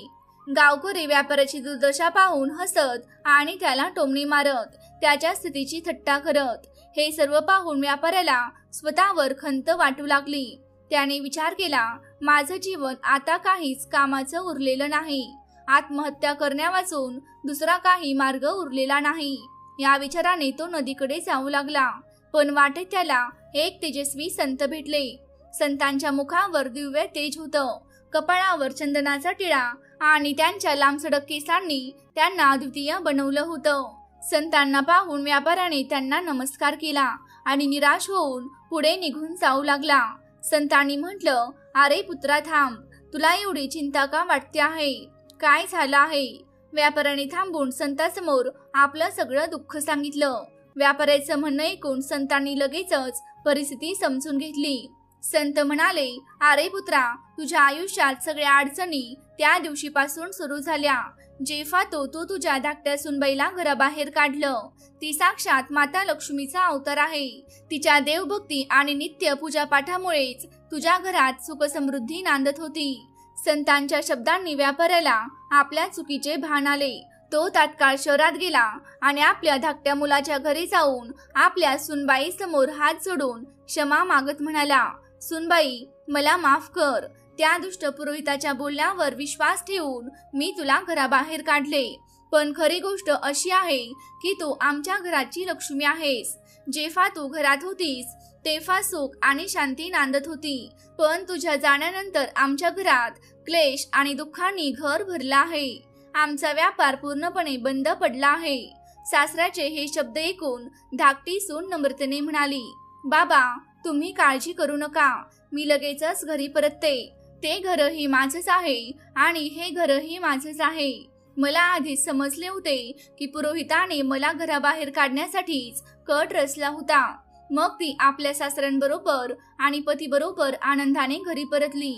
गावकरी व्यापाऱ्याची दुर्दशा पाहून हसत आणि त्याला टोमणी मारत त्याच्या स्थितीची थट्टा करत. हे सर्व पाहून व्यापाऱ्याला स्वतःवर खंत वाटू लागली. त्याने विचार केला, माझं जीवन आता काहीच कामाचं उरलेलं नाही. आत्महत्या करण्यावाचून दुसरा काही मार्ग उरलेला नाही. या विचाराने तो नदीकडे जाऊ लागला. पण वाटेत त्याला एक तेजस्वी संत भेटले. संतांच्या मुखावर दिव्य तेज होतं. कपाळावर चंदनाचा टिळा आणि त्यांच्या लांबसडक केसांनी त्यांना अद्वितीय बनवलं होतं. संतांना पाहून व्यापाऱ्याने त्यांना नमस्कार केला आणि निराश होऊन पुढे निघून जाऊ लागला. संतांनी म्हटलं, अरे पुत्रा थांब, तुला एवढी चिंता का वाटते आहे? काय झालं आहे? व्यापाऱ्याने थांबून संतांसमोर आपलं सगळं दुःख सांगितलं. व्यापाऱ्याचं म्हणणं ऐकून संतांनी लगेचच परिस्थिती समजून घेतली. संत म्हणाले, अरे पुत्रा, तुझ्या आयुष्यात सगळ्या अडचणी त्या दिवशीपासून सुरू झाल्या जेव्हा तू तुझ्या धाकट्या सुनबाईला घराबाहेर काढलं. ती साक्षात माता लक्ष्मीचा अवतार आहे. तिच्या देवभक्ती आणि नित्य पूजापाठामुळेच तुझ्या घरात सुख समृद्धी नांदत होती. संतांच्या शब्दांनी व्यापाऱ्याला आपल्या चुकीचे भान आले. तो तात्काळ शहरात गेला आणि आपल्या धाकट्या मुलाच्या घरी जाऊन आपल्या सुनबाई समोर हात जोडून क्षमा मागत म्हणाला, सुनबाई, मला माफ कर. त्या दुष्ट पुरोहिताच्या बोलण्यावर विश्वास ठेवून मी तुला घराबाहेर काढले. पण खरी गोष्ट अशी आहे की तू आमच्या घराची लक्ष्मी आहेस. जेव्हा तू घरात होतीस तेव्हा सुख आणि शांती नांदत होती. पण तुझ्या जाण्यानंतर आमच्या घरात क्लेश आणि दुःखांनी घर भरलं आहे. आमचा व्यापार पूर्णपणे बंद पडला आहे. सासऱ्याचे हे शब्द ऐकून धाकटी सून नम्रतेने म्हणाली, बाबा, तुम्ही काळजी करू नका. मी लगेचच घरी परतते. ते घरही माझंच आहे आणि हे घरही माझंच आहे. मला आधीच समजले होते की पुरोहिताने मला घराबाहेर काढण्यासाठीच कट रचला होता. मग ती आपल्या सासऱ्यांबरोबर आणि पतीबरोबर आनंदाने घरी परतली.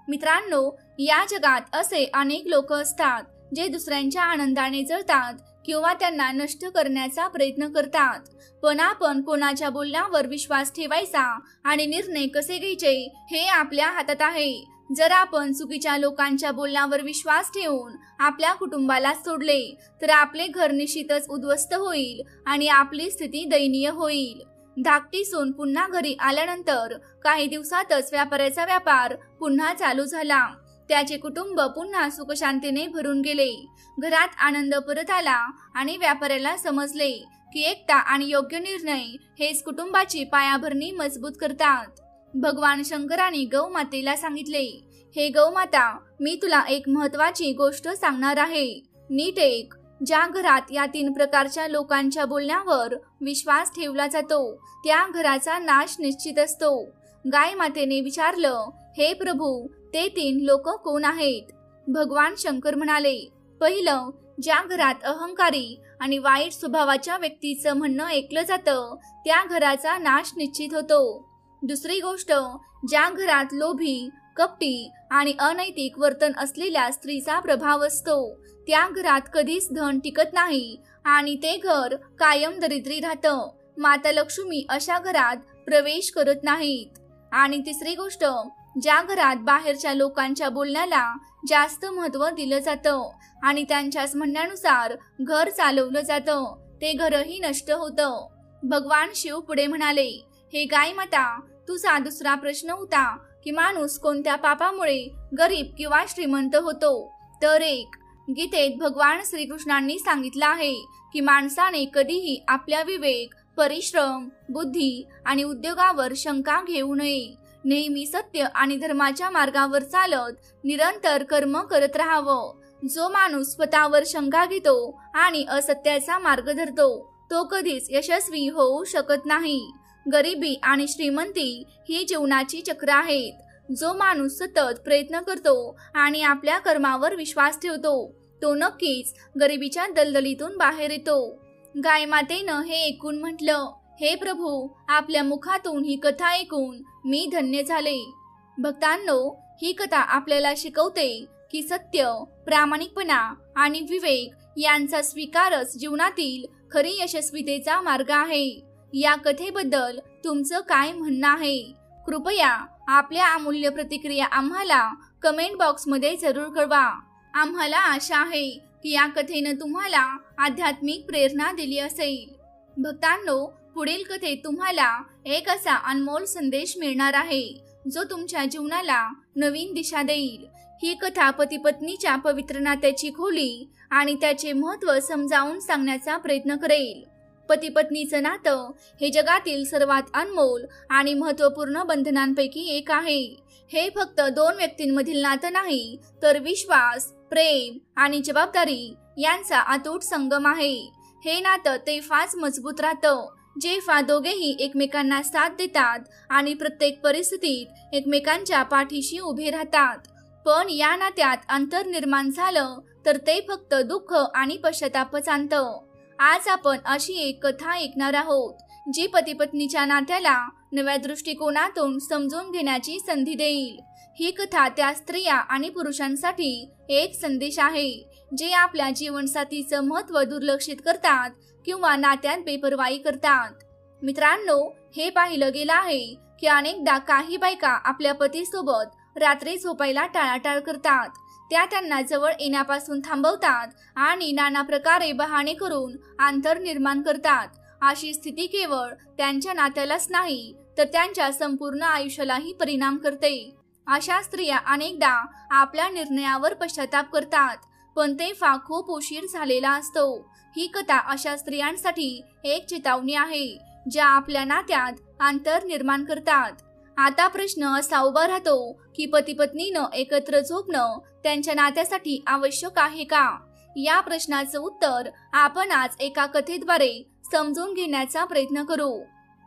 मित्रांनो, या जगात असे अनेक लोक असतात जे दुसऱ्यांच्या आनंदाने जळतात किंवा त्यांना नष्ट करण्याचा प्रयत्न करतात. पण आपण कोणाच्या बोलण्यावर विश्वास ठेवायचा आणि निर्णय कसे घ्यायचे हे आपल्या हातात आहे. जर आपण चुकीच्या लोकांच्या बोलण्यावर विश्वास ठेवून आपल्या कुटुंबाला सोडले तर आपले घर निश्चितच उद्ध्वस्त होईल आणि आपली स्थिती दयनीय होईल. धाकटी सून पुन्हा घरी आल्यानंतर काही दिवसातच व्यापाऱ्याचा व्यापार पुन्हा चालू झाला. त्याचे कुटुंब पुन्हा सुखशांतीने भरून गेले. घरात आनंद परत आला आणि व्यापाऱ्याला समजले की एकता आणि योग्य निर्णय हेच कुटुंबाची पायाभरणी मजबूत करतात. भगवान शंकराने गौमातेला सांगितले, हे गौमाता, मी तुला एक महत्वाची गोष्ट सांगणार आहे. नीट ऐक. ज्या घरात या 3 प्रकारच्या लोकांच्या बोलण्यावर विश्वास ठेवला जातो त्या घराचा नाश निश्चित असतो. गाय मातेने विचारलं, हे प्रभू, ते 3 लोक कोण आहेत? भगवान शंकर म्हणाले, पहिलं, ज्या घरात अहंकारी आणि वाईट स्वभावाच्या व्यक्तीचं म्हणणं ऐकलं जातं त्या घराचा नाश निश्चित होतो. दुसरी गोष्ट, ज्या घरात लोभी, कपटी आणि अनैतिक वर्तन असलेल्या स्त्रीचा प्रभाव असतो त्या घरात कधीच धन टिकत नाही आणि ते घर कायम दरिद्री राहतं. माता लक्ष्मी अशा घरात प्रवेश करत नाहीत. आणि तिसरी गोष्ट, ज्या घरात बाहेरच्या लोकांच्या बोलण्याला जास्त महत्त्व दिलं जातं आणि त्यांच्याच म्हणण्यानुसार घर चालवलं जातं ते घरही नष्ट होतं. भगवान शिव पुढे म्हणाले, हे गाय माता, तुझा दुसरा प्रश्न होता की माणूस कोणत्या पापामुळे गरीब किंवा श्रीमंत होतो. तर एक, गीतेत भगवान श्रीकृष्णांनी सांगितलं आहे की माणसाने कधीही आपल्या विवेक, परिश्रम, बुद्धी आणि उद्योगावर शंका घेऊ नये. नेहमी सत्य आणि धर्माच्या मार्गावर चालत निरंतर कर्म करत राहावं. जो माणूस स्वतःवर शंका घेतो आणि असत्याचा मार्ग धरतो तो कधीच यशस्वी होऊ शकत नाही. गरिबी आणि श्रीमंती ही जीवनाची चक्र आहेत. जो माणूस सतत प्रयत्न करतो आणि आपल्या कर्मावर विश्वास ठेवतो तो नक्कीच गरिबीच्या दलदलीतून बाहेर येतो. गाय मातेनं हे ऐकून म्हटलं, हे प्रभू, आपल्या मुखातून ही कथा ऐकून मी धन्य झाले. भक्तांनो, ही कथा आपल्याला शिकवते की सत्य, प्रामाणिकपणा आणि विवेक यांचा स्वीकारच जीवनातील खरी यशस्वीतेचा मार्ग आहे. या कथेबद्दल तुमचं काय म्हणणं आहे? कृपया आपल्या अमूल्य प्रतिक्रिया आम्हाला कमेंट बॉक्समध्ये जरूर कळवा. आम्हाला आशा आहे की या कथेनं तुम्हाला आध्यात्मिक प्रेरणा दिली असेल. भक्तांनो, पुढील कथेत तुम्हाला एक असा अनमोल संदेश मिळणार आहे जो तुमच्या जीवनाला नवीन दिशा देईल. ही कथा पती पत्नीच्या पवित्र नात्याची खोली आणि त्याचे महत्त्व समजावून सांगण्याचा प्रयत्न करेल. पती पत्नीचं नातं हे जगातील सर्वात अनमोल आणि महत्त्वपूर्ण बंधनांपैकी एक आहे. हे फक्त दोन व्यक्तींमधील नातं नाही, तर विश्वास, प्रेम आणि जबाबदारी यांचा अतूट संगम आहे. हे नातं तेव्हाच मजबूत राहतं जेव्हा दोघेही एकमेकांना साथ देतात आणि प्रत्येक परिस्थितीत एकमेकांच्या पाठीशी उभे राहतात. पण या नात्यात अंतर निर्माण झालं तर ते फक्त दुःख आणि पश्चातापच आणतं. आज आपण अशी एक कथा ऐकणार आहोत जी पती पत्नीच्या नात्याला नव्या दृष्टिकोनातून समजून घेण्याची संधी देईल. ही कथा त्या स्त्रिया आणि पुरुषांसाठी एक संदेश आहे जे आपल्या जीवनसाथीचं महत्त्व दुर्लक्षित करतात किंवा नात्यात बेपर्वाई करतात. मित्रांनो, हे पाहिलं गेलं आहे की अनेकदा काही बायका आपल्या पतीसोबत रात्री झोपायला टाळाटाळ करतात. त्या त्यांना जवळ येण्यापासून थांबवतात आणि नाना प्रकारे बहाणे करून अंतर निर्माण करतात. अशी स्थिती केवळ त्यांच्या नात्यालाच नाही तर त्यांच्या संपूर्ण आयुष्यालाही परिणाम करते. अशा स्त्रिया अनेकदा आपल्या निर्णयावर पश्चाताप करतात, पण तेव्हा खूप उशीर झालेला असतो. ही कथा अशा स्त्रियांसाठी एक चेतावणी आहे ज्या आपल्या नात्यात अंतर निर्माण करतात. आता प्रश्न असा उभा राहतो की पती पत्नीनं एकत्र झोपणं त्यांच्या नात्यासाठी आवश्यक आहे का? या प्रश्नाचं उत्तर आपण आज एका कथेद्वारे समजून घेण्याचा प्रयत्न करू.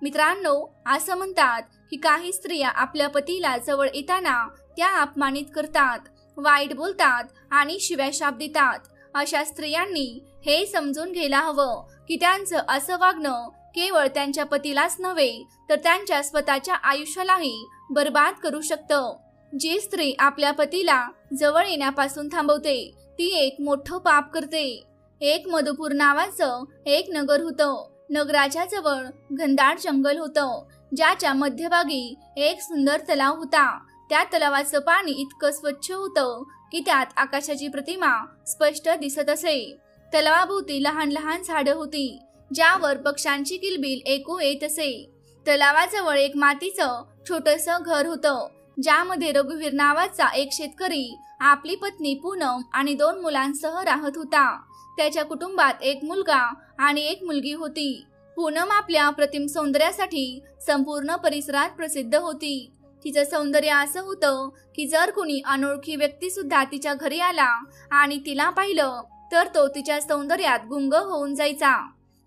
मित्रांनो, असं म्हणतात की काही स्त्रिया आपल्या पतीला जवळ येताना त्या अपमानित करतात, वाईट बोलतात आणि शिव्या शाप देतात. अशा स्त्रियांनी हे समजून घ्यायला हवं की त्यांचं असं वागणं केवळ त्यांच्या पतीलाच नव्हे तर त्यांच्या स्वतःच्या आयुष्यालाही बर्बाद करू शकतं. जी स्त्री आपल्या पतीला जवळ येण्यापासून थांबवते ती एक मोठं पाप करते. एक मधुपूर नावाचं एक नगर होतं. नगराच्या जवळ घनदाट जंगल होतं ज्याच्या मध्यभागी एक सुंदर तलाव होता. त्या तलावाचं पाणी इतकं स्वच्छ होतं की त्यात आकाशाची प्रतिमा स्पष्ट दिसत असे. तलावाभोवती लहान लहान झाडं होती ज्यावर पक्ष्यांची किलबिल ऐकू येत असे. तलावाजवळ एक मातीचं छोटंसं घर होतं ज्यामध्ये रघुवीर नावाचा एक शेतकरी आपली पत्नी पूनम आणि 2 मुलांसह राहत होता. त्याच्या कुटुंबात एक मुलगा आणि एक मुलगी होती. पूनम आपल्या प्रतिम सौंदर्यासाठी संपूर्ण परिसरात प्रसिद्ध होती. तिचं सौंदर्य असं होतं की जर कोणी अनोळखी व्यक्ती सुद्धा तिच्या घरी आला आणि तिला पाहिलं तर तो तिच्या सौंदर्यात गुंग होऊन जायचा.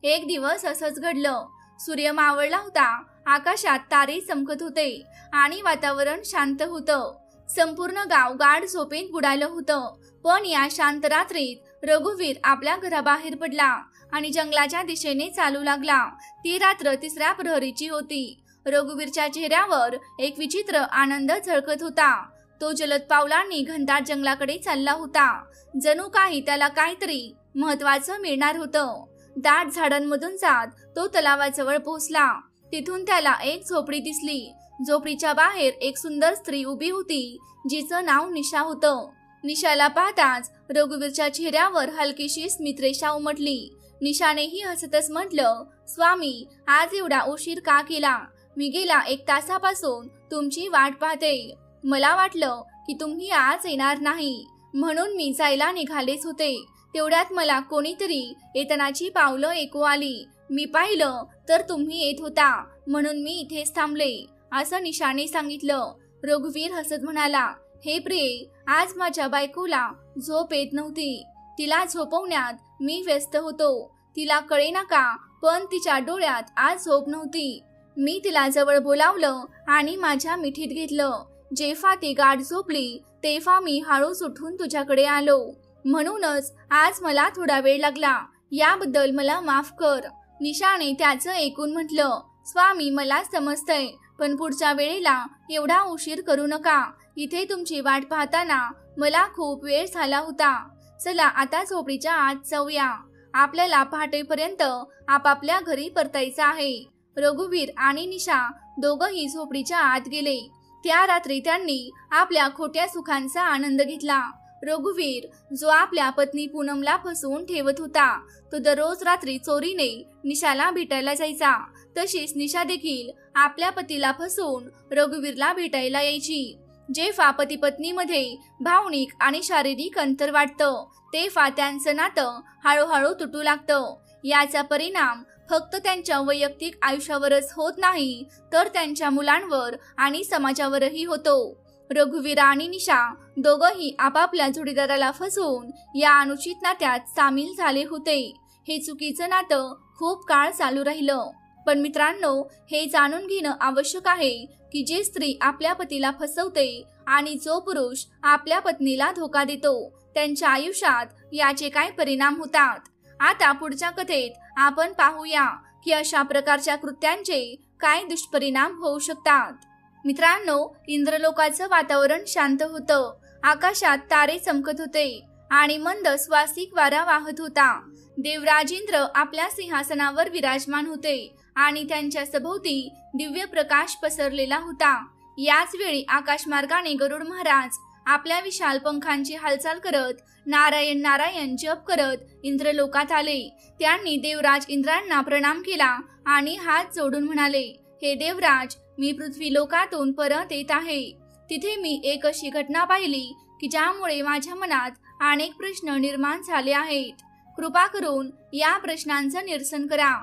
एक दिवस असंच घडलं. सूर्य मावळला होता, आकाशात तारे चमकत होते आणि वातावरण शांत होतं. संपूर्ण गाव गाढ झोपेत बुडालं होतं. पण या शांत रात्रीत रघुवीर आपल्या घराबाहेर पडला आणि जंगलाच्या दिशेने चालू लागला. ती रात्र 3ऱ्या प्रहरीची होती. रघुवीरच्या चेहऱ्यावर एक विचित्र आनंद झळकत होता. तो जलद पावलांनी घनदाट जंगलाकडे चालला होता. जणू काही त्याला काहीतरी महत्वाचं मिळणार होतं. दाट झाडांमधून जात तो तलावाजवळ पोहोचला. तिथून त्याला एक झोपडी दिसली. झोपडीच्या बाहेर एक सुंदर स्त्री उभी होती जिचं नाव निशा होतं. निशाला पाहताच रघुवीरच्या चेहऱ्यावर हलकीशी स्मितरेषा उमटली. निशानेही हसतच म्हटलं, स्वामी, आज एवढा उशीर का केला? मी गेला 1 तासापासून तुमची वाट पाहते. मला वाटलं की तुम्ही आज येणार नाही म्हणून मी जायला निघालेच होते. तेवढ्यात मला कोणीतरी येतानाची पावलं ऐकू आली. मी पाहिलं तर तुम्ही येत होता म्हणून मी इथेच थांबले, असं निशाने सांगितलं. रघुवीर हसत म्हणाला, हे प्रिये, आज माझ्या बायकोला झोप येत नव्हती. तिला झोपवण्यात मी व्यस्त होतो. तिला कळेना का, पण तिच्या डोळ्यात आज झोप नव्हती. मी तिला जवळ बोलावलं आणि माझ्या मिठीत घेतलं. जेव्हा ती गाढ झोपली तेव्हा मी हळूच उठून तुझ्याकडे आलो. म्हणूनच आज मला थोडा वेळ लागला. याबद्दल मला माफ कर. निशाने त्याचं ऐकून म्हटलं, स्वामी, मला समजतंय, पण पुढच्या वेळेला एवढा उशीर करू नका. इथे तुमची वाट पाहताना मला खूप वेळ झाला होता. चला आता झोपडीच्या आत जाऊया. आपल्याला पहाटेपर्यंत आपापल्या घरी परतायचं आहे. रघुवीर आणि निशा दोघंही झोपडीच्या आत गेले. त्या रात्री त्यांनी आपल्या खोट्या सुखांचा आनंद घेतला. रघुवीर, जो आपल्या पत्नी पूनमला फसवून ठेवत होता, तो दररोज रात्री चोरीने निशाला भेटायला जायचा. तशीच निशा देखील आपल्या पतीला फसवून रघुवीरला भेटायला यायची. जेव्हा पती पत्नीमध्ये भावनिक आणि शारीरिक अंतर वाटतं तेव्हा त्यांचं नातं हळूहळू तुटू लागतं. याचा परिणाम फक्त त्यांच्या वैयक्तिक आयुष्यावरच होत नाही तर त्यांच्या मुलांवर आणि समाजावरही होतो। रघुवीर आणि निशा दोघंही आपापल्या जोडीदाराला फसवून या अनुचित नात्यात सामील झाले होते। हे चुकीचं नातं खूप काळ चालू राहिलं। पण मित्रांनो, हे जाणून घेणं आवश्यक आहे की जी स्त्री आपल्या पतीला फसवते आणि जो पुरुष आपल्या पत्नीला धोका देतो त्यांच्या आयुष्यात याचे काय परिणाम होतात। आता पुढच्या कथेत आपण पाहूया की अशा प्रकारच्या कृत्यांचे काय दुष्परिणाम होऊ शकतात। मित्रांनो, इंद्रलोकाचं वातावरण शांत होतं। आकाशात तारे चमकत होते आणि मंद स्वासिक वारा वाहत होता। देवराज इंद्र आपल्या सिंहासनावर विराजमान होते आणि त्यांच्या सभोवती दिव्य प्रकाश पसरलेला होता। याच वेळी आकाशमार्गाने गरुड महाराज आपल्या विशाल पंखांची हालचाल करत नारायण नारायण जप करत इंद्रलोकात आले। त्यांनी देवराज इंद्रांना प्रणाम केला आणि हात जोडून म्हणाले, हे देवराज, मी पृथ्वी लोकातून परत येत आहे। तिथे मी एक अशी घटना पाहिली की ज्यामुळे माझ्या मनात अनेक प्रश्न निर्माण झाले आहेत। कृपा करून या प्रश्नांचं निरसन करा।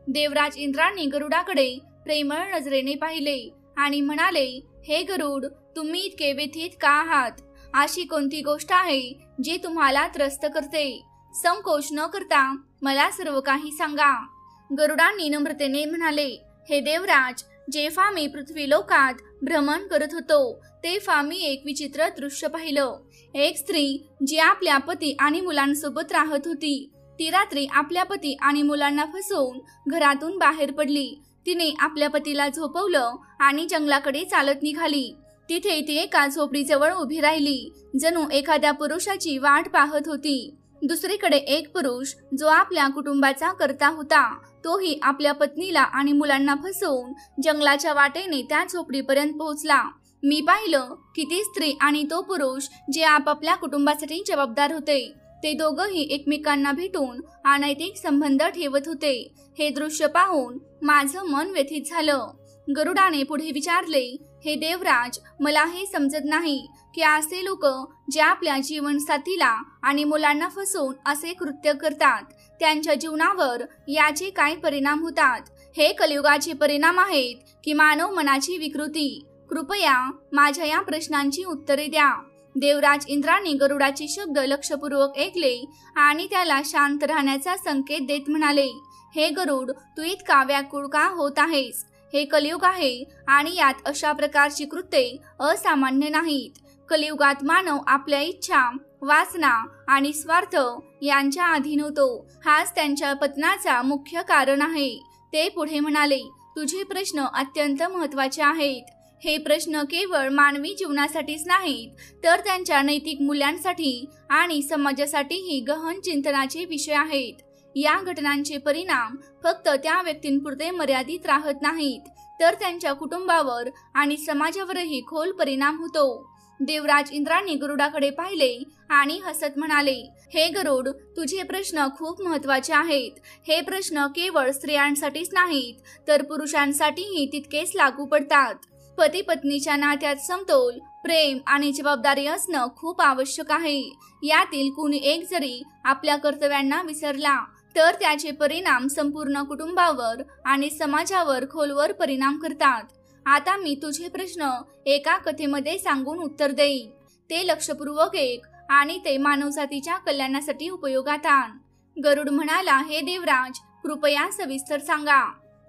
देवराज इंद्रांनी गरुडाकडे प्रेमळ नजरेने पाहिले आणि म्हणाले, हे गरुड, तुम्ही इतके व्यथित का आहात? अशी कोणती गोष्ट आहे जी तुम्हाला त्रस्त करते? संकोच न करता मला सर्व काही सांगा। गरुडांनी नम्रतेने म्हणाले, हे देवराज, जेव्हा मी पृथ्वी लोकात भ्रमण करत होतो तेव्हा मी एक विचित्र दृश्य पाहिलं। एक स्त्री जी आपल्या पती आणि मुलांसोबत राहत होती, ती रात्री आपल्या पती आणि मुलांना फसवून घरातून बाहेर पडली। तिने आपल्या पतीला झोपवलं आणि जंगलाकडे चालत निघाली। तिथे ती एका झोपडीजवळ उभी राहिली, जणू एखाद्या पुरुषाची वाट पाहत होती। दुसरीकडे एक पुरुष जो आपल्या कुटुंबाचा कर्ता होता, तोही आपल्या पत्नीला आणि मुलांना फसवून जंगलाच्या वाटेने त्या झोपडीपर्यंत पोहोचला। मी पाहिलं की ती स्त्री आणि तो पुरुष जे आपापल्या कुटुंबासाठी जबाबदार होते, ते दोघंही एकमेकांना भेटून अनैतिक संबंध ठेवत होते। हे दृश्य पाहून माझं मन व्यथित झालं। गरुडाने पुढे विचारले, हे देवराज, मला हे समजत नाही की असे लोक जे आपल्या जीवनसाथीला आणि मुलांना फसवून असे कृत्य करतात त्यांच्या जीवनावर याचे काय परिणाम होतात। हे कलियुगाचे परिणाम आहेत की मानव मनाची विकृती? कृपया माझ्या या प्रश्नांची उत्तरे द्या। देवराज इंद्राने गरुडाचे शब्द लक्षपूर्वक ऐकले आणि त्याला शांत राहण्याचा संकेत देत म्हणाले, हे गरुड, तू इतका व्याकुळ का होत आहेस? हे कलियुग आहे आणि यात अशा प्रकारची कृत्ये असामान्य नाहीत। कलियुगात मानव आपल्या इच्छा, वासना आणि स्वार्थ यांच्या अधीन होतो। हाच त्यांच्या पतनाचा मुख्य कारण आहे। ते पुढे म्हणाले, तुझे प्रश्न अत्यंत महत्त्वाचे आहेत। हे प्रश्न केवळ मानवी जीवनासाठीच नाहीत तर त्यांच्या नैतिक मूल्यांसाठी आणि समाजासाठीही गहन चिंतनाचे विषय आहेत। या घटनांचे परिणाम फक्त त्या व्यक्तींपुरते मर्यादित राहत नाहीत तर त्यांच्या कुटुंबावर आणि समाजावरही खोल परिणाम होतो। देवराज इंद्रांनी गरुडाकडे पाहिले आणि हसत म्हणाले, हे गरुड, तुझे प्रश्न खूप महत्त्वाचे आहेत। हे प्रश्न केवळ स्त्रियांसाठीच नाहीत तर पुरुषांसाठीही तितकेच लागू पडतात। पती पत्नीच्या नात्यात समतोल, प्रेम आणि जबाबदारी असणं खूप आवश्यक आहे। यातील कुणी एक जरी आपल्या कर्तव्यांना विसरला तर त्याचे परिणाम संपूर्ण कुटुंबावर आणि समाजावर खोलवर परिणाम करतात। आता मी तुझे प्रश्न एका कथेमध्ये सांगून उत्तर देईन। ते लक्षपूर्वक ऐक आणि ते मानवजातीच्या कल्याणासाठी उपयोगात आण। गरुड म्हणाला, हे देवराज, कृपया सविस्तर सांगा।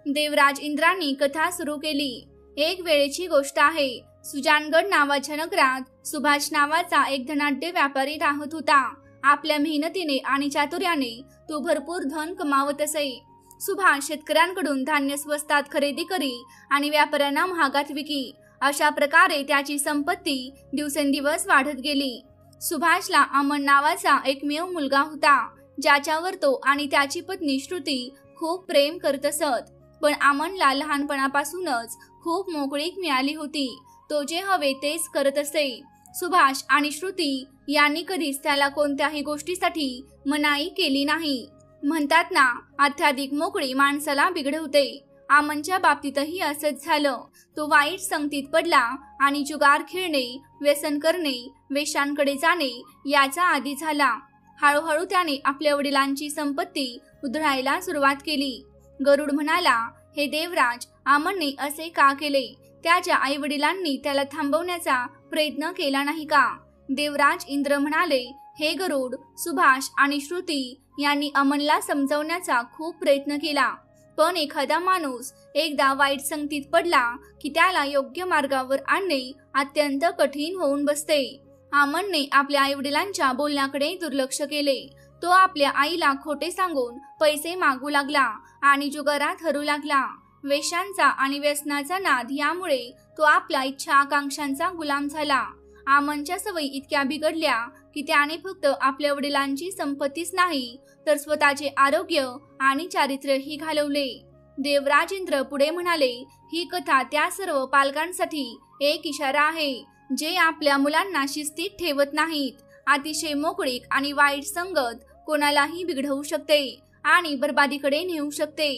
देवराज इंद्रांनी कथा सुरू केली। एक वेळेची गोष्ट आहे। सुजानगड नावाच्या नगरात सुभाष नावाचा एक धनाढ्य व्यापारी राहत होता। आपल्या मेहनतीने आणि चातुर्याने तो भरपूर धन कमावत असे। सुभाष शेतकऱ्यांकडून धान्य स्वस्तात खरेदी करी आणि व्यापाऱ्यांना महागात विकी। अशा प्रकारे त्याची संपत्ती दिवसेंदिवस वाढत गेली। सुभाषला अमन नावाचा एकमेव मुलगा होता, ज्याच्यावर तो आणि त्याची पत्नी श्रुती खूप प्रेम करत असत। पण अमनला लहानपणापासूनच खूप मोकळीक मिळाली होती। तो जे हवे तेच करत असे। सुभाष आणि श्रुती यांनी कधीच त्याला कोणत्याही गोष्टीसाठी मनाई केली नाही। म्हणतात ना, अत्याधिक मोकळी माणसाला बिघडवते। अमनच्या बाबतीतही असंच झालं। तो वाईट संगतीत पडला आणि जुगार खेळणे, व्यसन करणे, वेश्यांकडे जाणे याचा आदी झाला। हळूहळू त्याने आपल्या वडिलांची संपत्ती उधळायला सुरुवात केली। गरुड म्हणाला, हे देवराज, अमनने असे का केले? त्याच्या आई वडिलांनी त्याला थांबवण्याचा प्रयत्न केला नाही का? देवराज इंद्र म्हणाले, हे गरुड, सुभाष आणि श्रुती यांनी अमनला समजावण्याचा खूप प्रयत्न केला, पण एखादा माणूस एकदा वाईट संगतीत पडला की त्याला योग्य मार्गावर आणणे अत्यंत कठीण होऊन बसते. अमनने आपल्या आई वडिलांच्या बोलण्याकडे दुर्लक्ष केले. तो आपल्या आईला खोटे सांगून पैसे मागू लागला आणि जुगारात हरू लागला. वेश्यांचा आणि व्यसनाचा नाद यामुळे तो आपल्या इच्छा आकांक्षांचा गुलाम झाला. अमनच्या सवयी इतक्या बिघडल्या की त्याने फक्त आपल्या वडिलांची संपत्तीच नाही तर स्वतःचे आरोग्य आणि चारित्र्यही घालवले. देवराज इंद्र पुढे म्हणाले, ही कथा त्या सर्व पालकांसाठी एक इशारा आहे जे आपल्या मुलांना शिस्तीत ठेवत नाहीत. अतिशय मोकळीक आणि वाईट संगत कोणालाही बिघडवू शकते आणि बर्बादीकडे नेऊ शकते.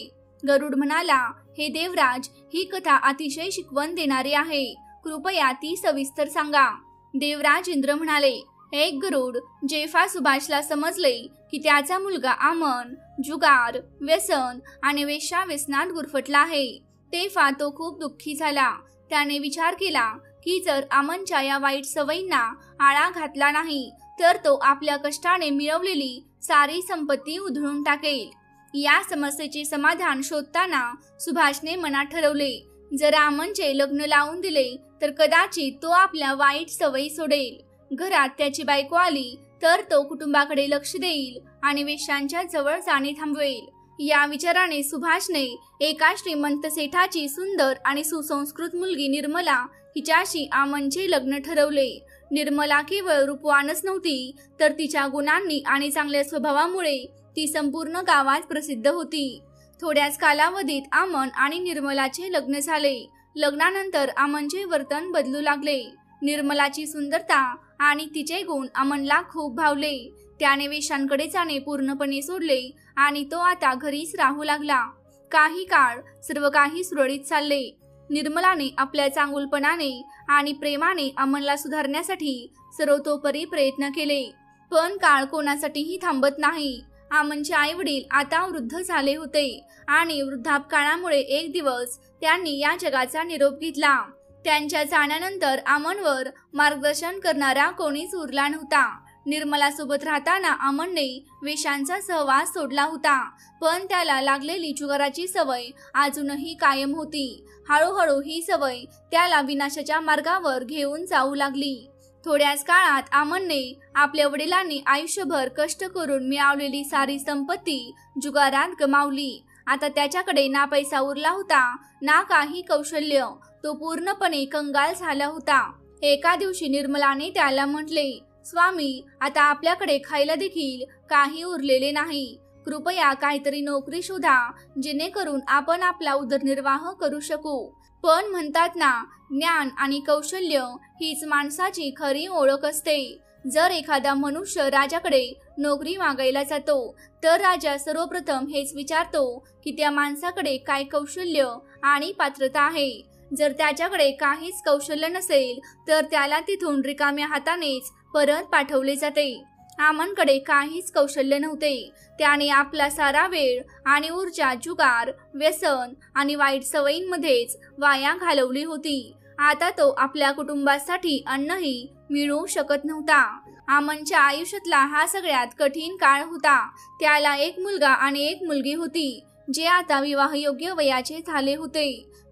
गरुड म्हणाला, हे देवराज, ही कथा अतिशय शिकवण देणारी आहे. कृपया ती सविस्तर सांगा. देवराज इंद्र म्हणाले, एक गरुड, जेव्हा सुभाषला समजले की त्याचा मुलगा अमन जुगार, व्यसन आणि वेश्याव्यसनात गुरफटला आहे, तेव्हा तो खूप दुःखी झाला. त्याने विचार केला की जर अमनच्या या वाईट सवयींना आळा घातला नाही तर तो आपल्या कष्टाने मिळवलेली सारी संपत्ती उधळून टाकेल. या समस्येचे समाधान शोधताना सुभाषने मनात ठरवले, जर अमनचे लग्न लावून दिले तर कदाचित तो आपल्या वाईट सवयी सोडेल. घरात त्याची बायको आली तर तो कुटुंबाकडे लक्ष देईल आणि वेश्यांच्या जवळ जाणे थांबवेल. या विचाराने सुभाषने एका श्रीमंत सेठाची सुंदर आणि सुसंस्कृत मुलगी निर्मला हिच्याशी अमनचे लग्न ठरवले. निर्मला केवळ रूपवानच नव्हती तर तिच्या गुणांनी आणि चांगल्या स्वभावामुळे ती संपूर्ण गावात प्रसिद्ध होती. थोड्याच कालावधीत अमन आणि निर्मलाचे लग्न झाले. लग्नानंतर अमनचे वर्तन बदलू लागले. निर्मलाची सुंदरता आणि तिचे गुण अमनला खूप भावले. त्याने वेश्यांकडे जाणे पूर्णपणे सोडले आणि तो आता घरीच राहू लागला. काही काळ सर्व काही सुरळीत चालले. निर्मलाने आपल्या चांगुलपणाने आणि प्रेमाने अमनला सुधारण्यासाठी सर्वतोपरी प्रयत्न केले, पण काळ कोणासाठीही थांबत नाही. अमनचे आई वडील आता वृद्ध झाले होते आणि वृद्धापकाळामुळे एक दिवस त्यांनी या जगाचा निरोप घेतला. त्यांच्या जाण्यानंतर अमनवर मार्गदर्शन करणारा कोणीच उरला नव्हता. निर्मला सोबत राहताना अमनने वेश्यांचा सहवास सोडला होता, पण त्याला लागलेली जुगाराची सवय अजूनही कायम होती. हळूहळू ही सवय त्याला विनाशाच्या मार्गावर घेऊन जाऊ लागली. थोड्याच काळात अमनने आपल्या वडिलांनी आयुष्यभर कष्ट करून मिळवलेली सारी संपत्ती जुगारात गमावली. आता त्याच्याकडे ना पैसा उरला होता ना काही कौशल्य. तो पूर्णपणे कंगाल झाला होता. एका दिवशी निर्मलाने त्याला म्हटले, स्वामी, आता आपल्याकडे खायला देखील काही उरलेले नाही. कृपया काहीतरी नोकरी शोधा जेणेकरून आपण आपला उदरनिर्वाह करू शकू. पण म्हणतात ना, ज्ञान आणि कौशल्य हीच माणसाची खरी ओळख असते. जर एखादा मनुष्य राजाकडे नोकरी मागायला जातो तर राजा सर्वप्रथम हेच विचारतो की त्या माणसाकडे काय कौशल्य आणि पात्रता आहे. जर त्याच्याकडे काहीच कौशल्य नसेल तर त्याला तिथून रिकाम्या हातानेच परत पाठवले जाते. अमनकडे काहीच कौशल्य नव्हते. त्याने आपला सारा वेळ आणि ऊर्जा जुगार, व्यसन आणि वाईट सवयींमध्येच वाया घालवली होती. आता तो आपल्या कुटुंबासाठी अन्नही मिळवू शकत नव्हता. अमनच्या आयुष्यातला हा सगळ्यात कठीण काळ होता. त्याला एक मुलगा आणि एक मुलगी होती जे आता विवाहयोग्य वयाचे झाले होते,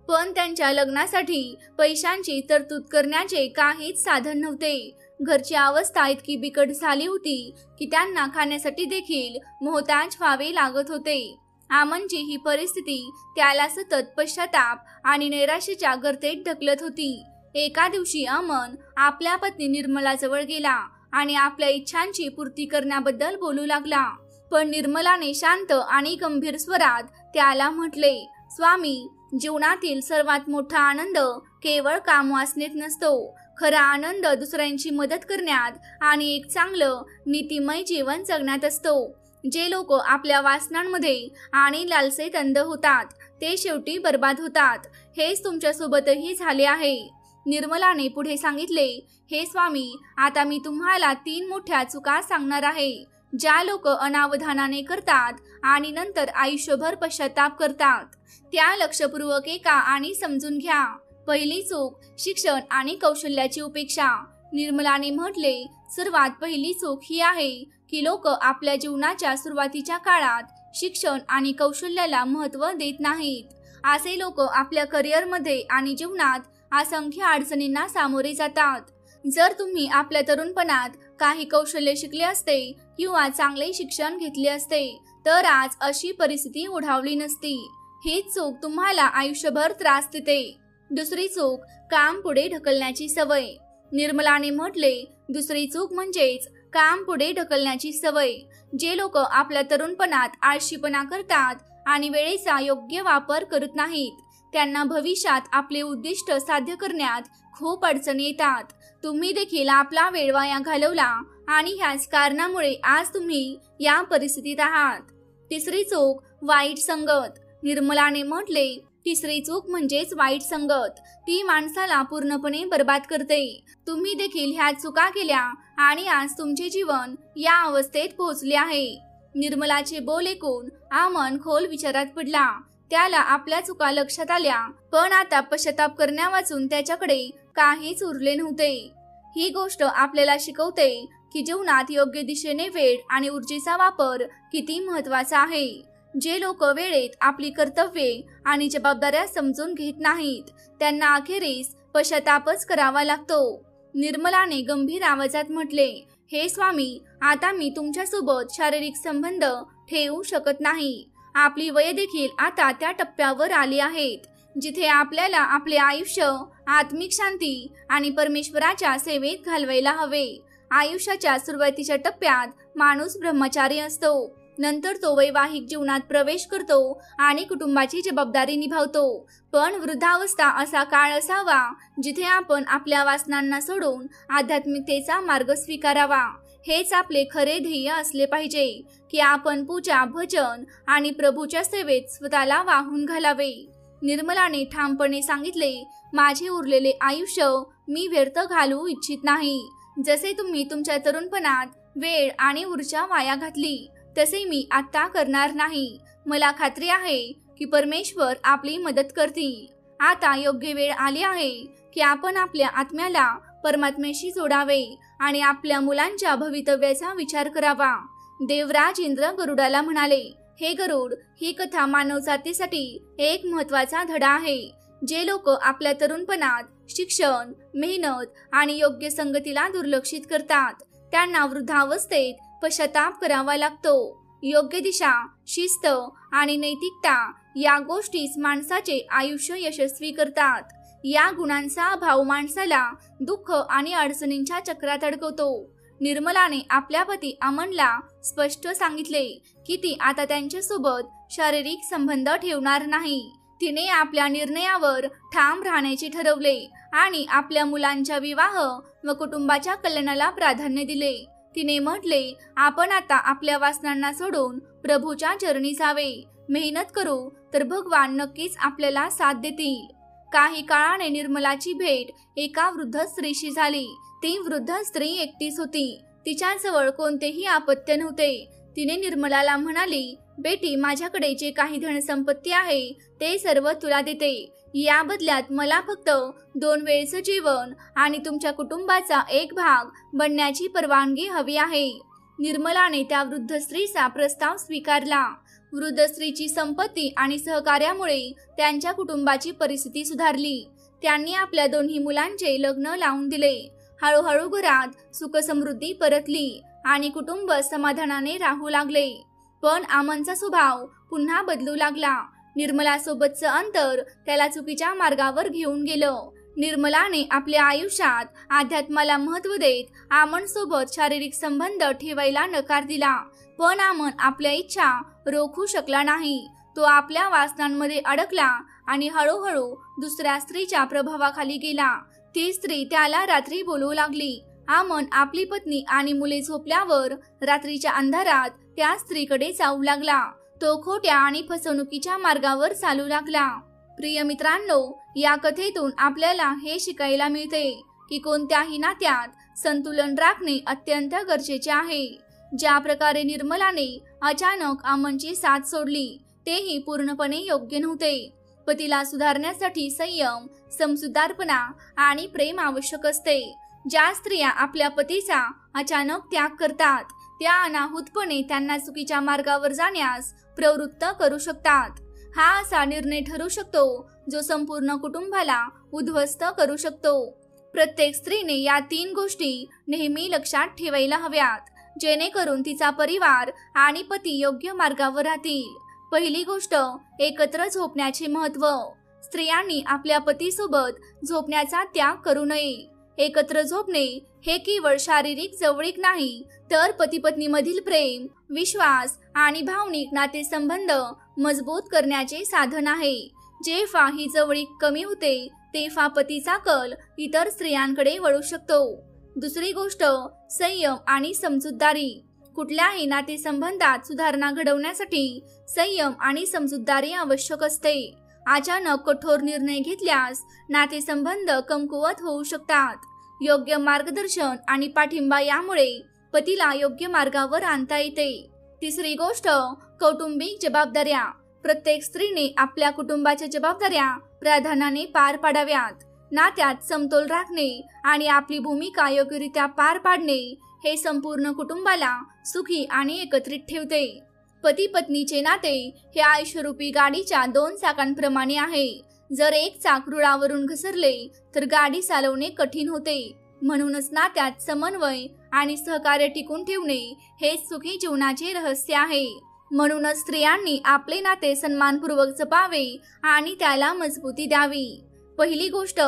पण त्यांच्या लग्नासाठी पैशांची तरतूद करण्याचे काहीच साधन नव्हते. घरची अवस्था इतकी बिकट झाली होती की त्यांना खाण्यासाठी देखील मोहताज व्हावे लागत होते. अमनची ही परिस्थिती त्याला सतत पश्चाताप आणि नैराश्याच्या गर्तेत ढकलत होती. एका दिवशी अमन आपल्या पत्नी निर्मलाजवळ गेला आणि आपल्या इच्छांची पूर्ती करण्याबद्दल बोलू लागला. पण निर्मलाने शांत आणि गंभीर स्वरात त्याला म्हटले, स्वामी, जीवनातील सर्वात मोठा आनंद केवळ कामवासनेत नसतो. खरा आनंद दुसऱ्यांची मदत करण्यात आणि एक चांगलं नीतिमय जीवन जगण्यात असतो. जे लोक आपल्या वासनांमध्ये आणि लालसेत अंध होतात ते शेवटी बर्बाद होतात. हेच तुमच्यासोबतही झाले आहे. निर्मलाने पुढे सांगितले, हे स्वामी, आता मी तुम्हाला 3 मोठ्या चुका सांगणार आहे. ज्या लोक अनावधानाने करतात आणि नंतर आयुष्यभर पश्चाताप करतात त्या लक्षपूर्वक ऐका आणि समजून घ्या. पहिली चूक शिक्षण आणि कौशल्याची उपेक्षा. निर्मलाने म्हटले, सर्वात पहिली चूक ही आहे की लोक आपल्या जीवनाच्या सुरुवातीच्या काळात शिक्षण आणि कौशल्याला महत्त्व देत नाहीत. असे लोक आपल्या करिअरमध्ये आणि जीवनात असंख्य अडचणींना सामोरे जातात. जर तुम्ही आपल्या तरुणपणात काही कौशल्य शिकले असते किंवा चांगले शिक्षण घेतले असते तर आज अशी परिस्थिती ओढावली नसती. ही चूक तुम्हाला आयुष्यभर त्रास देते. दुसरी चूक काम पुढे ढकलण्याची सवय. निर्मलाने म्हटले, दुसरी चूक म्हणजेच काम पुढे ढकलण्याची सवय. जे लोक आपल्या तरुणपणात आळशीपणा करतात आणि वेळेचा योग्य वापर करत नाहीत त्यांना भविष्यात आपले उद्दिष्ट साध्य करण्यात खूप अडचणी येतात. तुम्ही देखील आपला वेळ वाया घालवला आणि ह्याच कारणामुळे आज तुम्ही या परिस्थितीत आहात. तिसरी चूक वाईट संगत. निर्मलाने म्हटले, तिसरी चूक म्हणजेच वाईट संगत. ती माणसाला पूर्णपणे बर्बाद करते. तुम्ही देखील ह्या चुका केल्या आणि आज तुमचे जीवन या अवस्थेत पोहोचले आहे. निर्मलाचे बोल ऐकून अमन खोल विचारात पडला. त्याला आपल्या चुका लक्षात आल्या, पण आता पश्चाताप करण्यावाचून त्याच्याकडे काहीच उरले नव्हते. ही गोष्ट आपल्याला शिकवते की जीवनात योग्य दिशेने वेळ आणि ऊर्जेचा वापर किती महत्त्वाचा आहे. जे लोक वेळेत आपली कर्तव्ये आणि जबाबदाऱ्या समजून घेत नाहीत त्यांना अखेरीस पश्चातापच करावा लागतो. निर्मलाने गंभीर आवाजात म्हटले, हे स्वामी, आता मी तुमच्यासोबत शारीरिक संबंध ठेवू शकत नाही. आपली वय देखील आता त्या टप्प्यावर आली आहेत जिथे आपल्याला आपले आयुष्य आत्मिक शांती आणि परमेश्वराच्या सेवेत घालवायला हवे. आयुष्याच्या सुरुवातीच्या टप्प्यात माणूस ब्रह्मचारी असतो. नंतर तो वैवाहिक जीवनात प्रवेश करतो आणि कुटुंबाची जबाबदारी निभावतो. पण वृद्धावस्था असा काळ असावा जिथे आपण आपल्या वासनांना सोडून आध्यात्मिकतेचा मार्ग स्वीकारावा. हेच आपले खरे ध्येय असले पाहिजे की आपण पूजा, भजन आणि प्रभूच्या सेवेत स्वतःला वाहून घालावे. निर्मलाने ठामपणे सांगितले, माझे उरलेले आयुष्य मी व्यर्थ घालवू इच्छित नाही. जसे तुम्ही तुमच्या तरुणपणात वेळ आणि ऊर्जा वाया घातली तसे मी आता करणार नाही. मला खात्री आहे की परमेश्वर आपली मदत करतील. आता योग्य वेळ आली आहे की आपण आपल्या आत्म्याला परमात्म्याशी जोडावे आणि आपल्या मुलांच्या भवितव्याचा विचार करावा. देवराज इंद्र गरुडाला म्हणाले, हे गरुड, ही कथा मानवजातीसाठी एक महत्त्वाचा धडा आहे. जे लोक आपल्या तरुणपणात शिक्षण, मेहनत आणि योग्य संगतीला दुर्लक्षित करतात त्यांना वृद्धावस्थेत पश्चाताप करावा लागतो. योग्य दिशा, शिस्त आणि नैतिकता या गोष्टीच माणसाचे आयुष्य यशस्वी करतात. या गुणांचा अभाव माणसाला दुःख आणि अडचणींच्या चक्रात अडकवतो. निर्मलाने आपल्या पती अमनला स्पष्ट सांगितले की ती आता त्यांच्यासोबत शारीरिक संबंध ठेवणार नाही. तिने आपल्या निर्णयावर ठाम राहण्याचे ठरवले आणि आपल्या मुलांच्या विवाह व कुटुंबाच्या कल्याणाला प्राधान्य दिले. तिने म्हटले, आपण आता आपल्या वासनांना सोडून प्रभूच्या चरणी जावे. मेहनत करू तर भगवान नक्कीच आपल्याला साथ देतील. काही काळाने निर्मलाची भेट एका वृद्ध स्त्रीशी झाली. ती वृद्ध स्त्री एकटीच होती. तिच्याजवळ कोणतेही अपत्य नव्हते. तिने निर्मलाला म्हणाली, बेटी, माझ्याकडे जे काही धनसंपत्ती आहे ते सर्व तुला देते. या बदल्यात मला फक्त 2 वेळचं जेवण आणि तुमच्या कुटुंबाचा एक भाग बनण्याची परवानगी हवी आहे. निर्मलाने त्या वृद्ध स्त्रीचा प्रस्ताव स्वीकारला. वृद्ध स्त्रीची संपत्ती आणि सहकार्यामुळे त्यांच्या कुटुंबाची परिस्थिती सुधारली. त्यांनी आपल्या 2 मुलांचे लग्न लावून दिले. हळूहळू घरात सुखसमृद्धी परतली आणि कुटुंब समाधानाने राहू लागले. पण अमनचा स्वभाव पुन्हा बदलू लागला. निर्मलासोबतचं अंतर त्याला चुकीच्या मार्गावर घेऊन गेलं. निर्मलाने आपल्या आयुष्यात अध्यात्माला महत्त्व देत अमनसोबत शारीरिक संबंध ठेवायला नकार दिला. पण अमन आपल्या इच्छा रोखू शकला नाही. तो आपल्या वासनांमध्ये अडकला आणि हळूहळू दुसऱ्या स्त्रीच्या प्रभावाखाली गेला. ती स्त्री त्याला रात्री बोलवू लागली. अमन आपली पत्नी आणि मुले झोपल्यावर रात्रीच्या अंधारात त्या स्त्रीकडे जाऊ लागला. तो खोट्या आणि फसवणुकीच्या मार्गावर चालू लागला. प्रिय मित्रांनो, या कथेतून आपल्याला हे शिकायला मिळते की कोणत्याही नात्यात संतुलन राखणे अत्यंत गरजेचे आहे. ज्या प्रकारे निर्मलाने अचानक अमनची साथ सोडली तेही पूर्णपणे योग्य नव्हते. पतीला सुधारण्यासाठी संयम, समजूतदारपणा आणि प्रेम आवश्यक असते. ज्या स्त्रिया आपल्या पतीचा अचानक त्याग करतात त्या अनाहूतपणे त्यांना चुकीच्या मार्गावर जाण्यास प्रवृत्त करू शकतात. हा असा निर्णय ठरू शकतो जो संपूर्ण कुटुंबाला उद्ध्वस्त करू शकतो. प्रत्येक स्त्रीने या 3 गोष्टी नेहमी लक्षात ठेवायला हव्यात, जेणेकरून तिचा परिवार आणि पती योग्य मार्गावर राहतील. पहिली गोष्ट, एकत्र झोपण्याचे महत्त्व. स्त्रियांनी आपल्या पतीसोबत झोपण्याचा त्याग करू नये. एकत्र झोपणे हे केवळ शारीरिक जवळीक नाही, तर पती-पत्नीमधील प्रेम, विश्वास आणि भावनिक नातेसंबंध मजबूत करण्याचे साधन आहे. जेव्हा ही जवळीक कमी होते तेव्हा पतीचा कल इतर स्त्रियांकडे वळू शकतो. दुसरी गोष्ट, संयम आणि समजूतदारी. कुठल्याही नातेसंबंधात सुधारणा घडवण्यासाठी संयम आणि समजूतदारी आवश्यक असते. अचानक कठोर निर्णय घेतल्यास नातेसंबंध कमकुवत होऊ शकतात. योग्य मार्गदर्शन आणि पाठिंबा यामुळे पतीला योग्य मार्गावर आणता येते. तिसरी गोष्ट, कौटुंबिक जबाबदाऱ्या. प्रत्येक स्त्रीने आपल्या कुटुंबाच्या जबाबदाऱ्या प्राधान्याने पार पाडाव्यात. नात्यात समतोल राखणे आणि आपली भूमिका योग्यरित्या पार पाडणे हे संपूर्ण कुटुंबाला सुखी आणि एकत्रित ठेवते. पती पत्नीचे नाते हे आयुष्यरूपी गाडीच्या 2 चाकांप्रमाणे आहे. जर एक चाक रुळावरून घसरले तर गाडी चालवणे कठीण होते. म्हणूनच नात्यात समन्वय आणि सहकार्य टिकून ठेवणे हे सुखी जीवनाचे रहस्य आहे. म्हणूनच स्त्रियांनी आपले नाते सन्मानपूर्वक जपावे आणि त्याला मजबूती द्यावी. पहिली गोष्ट,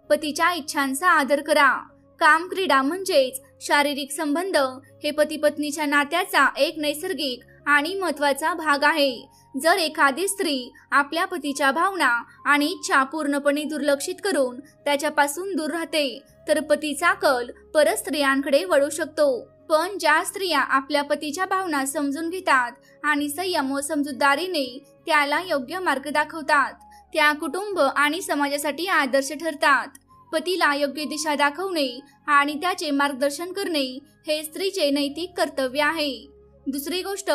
पतीच्या इच्छांचा आदर करा. काम, क्रीडा म्हणजेच शारीरिक संबंध हे पती पत्नीच्या नात्याचा एक नैसर्गिक आणि महत्त्वाचा भाग आहे. जर एखादी स्त्री आपल्या पतीच्या भावना आणि इच्छा पूर्णपणे दुर्लक्षित करून त्याच्यापासून दूर राहते तर पतीचा कल परत स्त्रियांकडे वळू शकतो. पण ज्या स्त्रिया आपल्या पतीच्या भावना समजून घेतात आणि संयम व समजूतदारीने त्याला योग्य मार्ग दाखवतात त्या कुटुंब आणि समाजासाठी आदर्श ठरतात. पतीला योग्य दिशा दाखवणे आणि त्याचे मार्गदर्शन करणे हे स्त्रीचे नैतिक कर्तव्य आहे. दुसरी गोष्ट,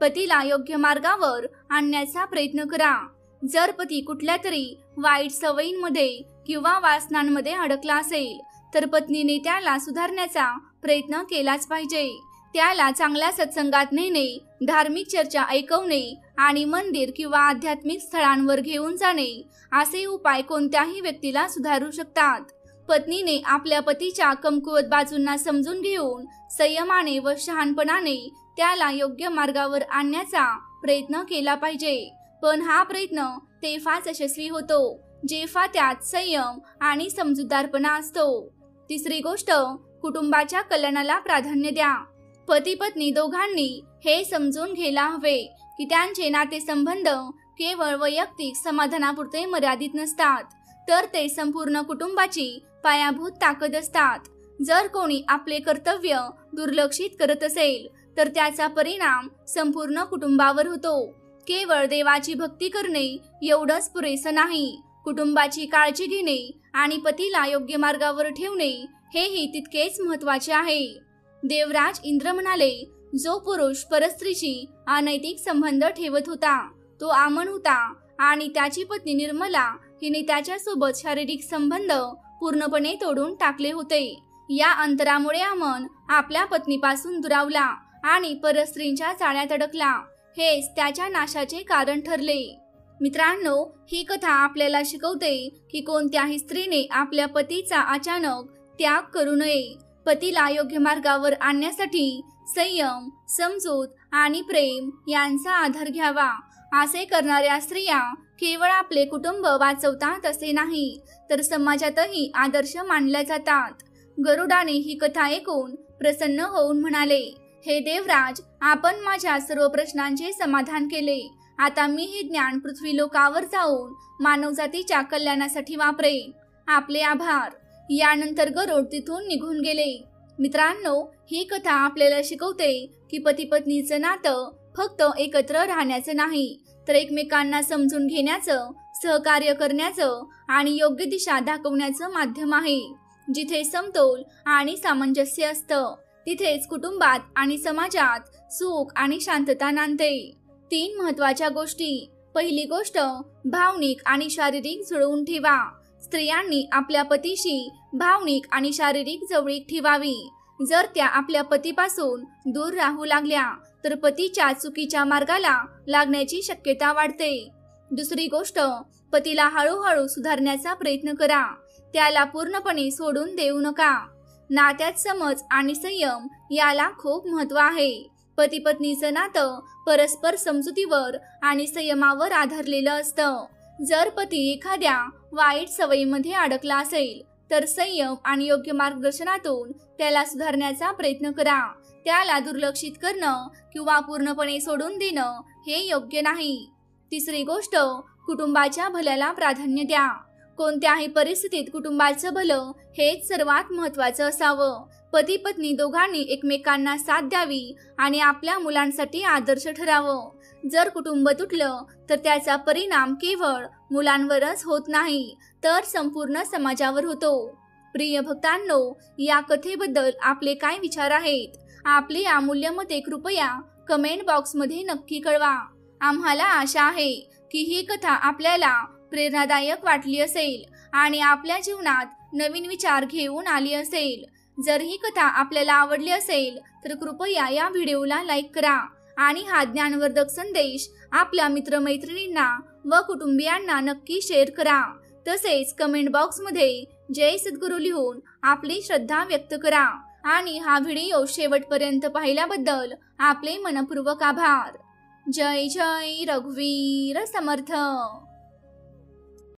पतीला योग्य मार्गावर आणण्याचा प्रयत्न करा. जर पती कुठल्या तरी वाईट सवयींमध्ये किंवा वासनांमध्ये अडकला असेल तर पत्नीने त्याला सुधारण्याचा प्रयत्न केलाच पाहिजे. त्याला चांगल्या सत्संगात नेणे, धार्मिक चर्चा ऐकवणे आणि मंदिर किंवा आध्यात्मिक स्थळांवर घेऊन जाणे असे उपाय कोणत्याही व्यक्तीला सुधारू शकतात. पत्नीने आपल्या पतीच्या कमकुवत बाजूंना समजून घेऊन संयमाने व शहाणपणाने त्याला योग्य मार्गावर आणण्याचा प्रयत्न केला पाहिजे. पण हा प्रयत्न तेव्हाच यशस्वी होतो जेव्हा त्यात संयम आणि समजूतदारपणा असतो. तिसरी गोष्ट, कुटुंबाच्या कल्याणाला प्राधान्य द्या. पती पत्नी दोघांनी हे समजून घ्यायला हवे की त्यांचे नातेसंबंध केवळ वैयक्तिक समाधानापुरते मर्यादित नसतात, तर ते संपूर्ण कुटुंबाची पायाभूत ताकद असतात. जर कोणी आपले कर्तव्य दुर्लक्षित करत असेल तर त्याचा परिणाम संपूर्ण कुटुंबावर होतो. केवळ देवाची भक्ती करणे एवढंच पुरेसं नाही, कुटुंबाची काळजी घेणे आणि पतीला योग्य मार्गावर ठेवणे हेही तितकेच महत्त्वाचे आहे. देवराज इंद्र म्हणाले, जो पुरुष परस्त्रीशी अनैतिक संबंध ठेवत होता तो आमन होता आणि त्याची पत्नी निर्मला हिने त्याच्यासोबत शारीरिक संबंध पूर्णपणे तोडून टाकले होते. या अंतरामुळे आमन आपल्या पत्नीपासून दुरावला आणि परस्त्रींच्या जाळ्यात अडकला. हेच त्याच्या नाशाचे कारण ठरले. मित्रांनो, ही कथा आपल्याला शिकवते की कोणत्याही स्त्रीने आपल्या पतीचा अचानक त्याग करू नये. पतीला योग्य मार्गावर आणण्यासाठी संयम, समजूत आणि प्रेम यांचा आधार घ्यावा. असे करणाऱ्या स्त्रिया केवळ आपले कुटुंब वाचवतात असे नाही, तर समाजातही आदर्श मानल्या जातात. गरुडाने ही कथा ऐकून प्रसन्न होऊन म्हणाले, हे देवराज, आपण माझ्या सर्व प्रश्नांचे समाधान केले. आता मी हे ज्ञान पृथ्वी लोकावर जाऊन मानवजातीच्या कल्याणासाठी वापरेन. आपले आभार. यानंतर गरुड तिथून निघून गेले. मित्रांनो, ही कथा आपल्याला शिकवते की पती पत्नीचं नातं फक्त एकत्र राहण्याचं नाही, तर एकमेकांना समजून घेण्याचं, सहकार्य करण्याचं आणि योग्य दिशा दाखवण्याचं माध्यम आहे. जिथे समतोल आणि सामंजस्य असतं तिथेच कुटुंबात आणि समाजात सुख आणि शांतता नांदते. 3 महत्त्वाच्या गोष्टी. पहिली गोष्ट, भावनिक आणि शारीरिक जुळवून ठेवा. स्त्रियांनी आपल्या पतीशी भावनिक आणि शारीरिक जवळीक ठेवावी. जर त्या आपल्या पतीपासून दूर राहू लागल्या तर पतीच्या चुकीच्या मार्गाला लागण्याची शक्यता वाढते. दुसरी गोष्ट, पतीला हळूहळू सुधारण्याचा प्रयत्न करा. त्याला पूर्णपणे सोडून देऊ नका. नात्यात समज आणि संयम याला खूप महत्त्व आहे. पती पत्नीचं नातं परस्पर समजुतीवर आणि संयमावर आधारलेलं असतं. जर पती एखाद्या वाईट सवयीमध्ये अडकला असेल तर संयम आणि योग्य मार्गदर्शनातून त्याला सुधारण्याचा प्रयत्न करा. त्याला दुर्लक्षित करणं किंवा पूर्णपणे सोडून देणं हे योग्य नाही. तिसरी गोष्ट, कुटुंबाच्या भल्याला प्राधान्य द्या. कोणत्याही परिस्थितीत कुटुंबाचं भलं हेच सर्वात महत्त्वाचं असावं. पती पत्नी दोघांनी एकमेकांना साथ द्यावी आणि आपल्या मुलांसाठी आदर्श ठरावं. जर कुटुंब तुटलं तर त्याचा परिणाम केवळ मुलांवरच होत नाही तर संपूर्ण समाजावर होतो. प्रिय भक्तांनो, या कथेबद्दल आपले काय विचार आहेत? आपले अमूल्य मते कृपया कमेंट बॉक्समध्ये नक्की कळवा. आम्हाला आशा आहे की ही कथा आपल्याला प्रेरणादायक वाटली असेल आणि आपल्या जीवनात नवीन विचार घेऊन आली असेल. जर ही कथा आपल्याला आवडली असेल तर कृपया या व्हिडिओला लाईक करा आणि हा ज्ञानवर्धक संदेश आपल्या मित्रमैत्रिणींना व कुटुंबियांना नक्की शेअर करा. तसेच कमेंट बॉक्समध्ये जय सद्गुरू लिहून आपली श्रद्धा व्यक्त करा. आणि हा व्हिडिओ शेवटपर्यंत पाहिल्याबद्दल आपले मनपूर्वक आभार. जय जय रघुवीर समर्थ.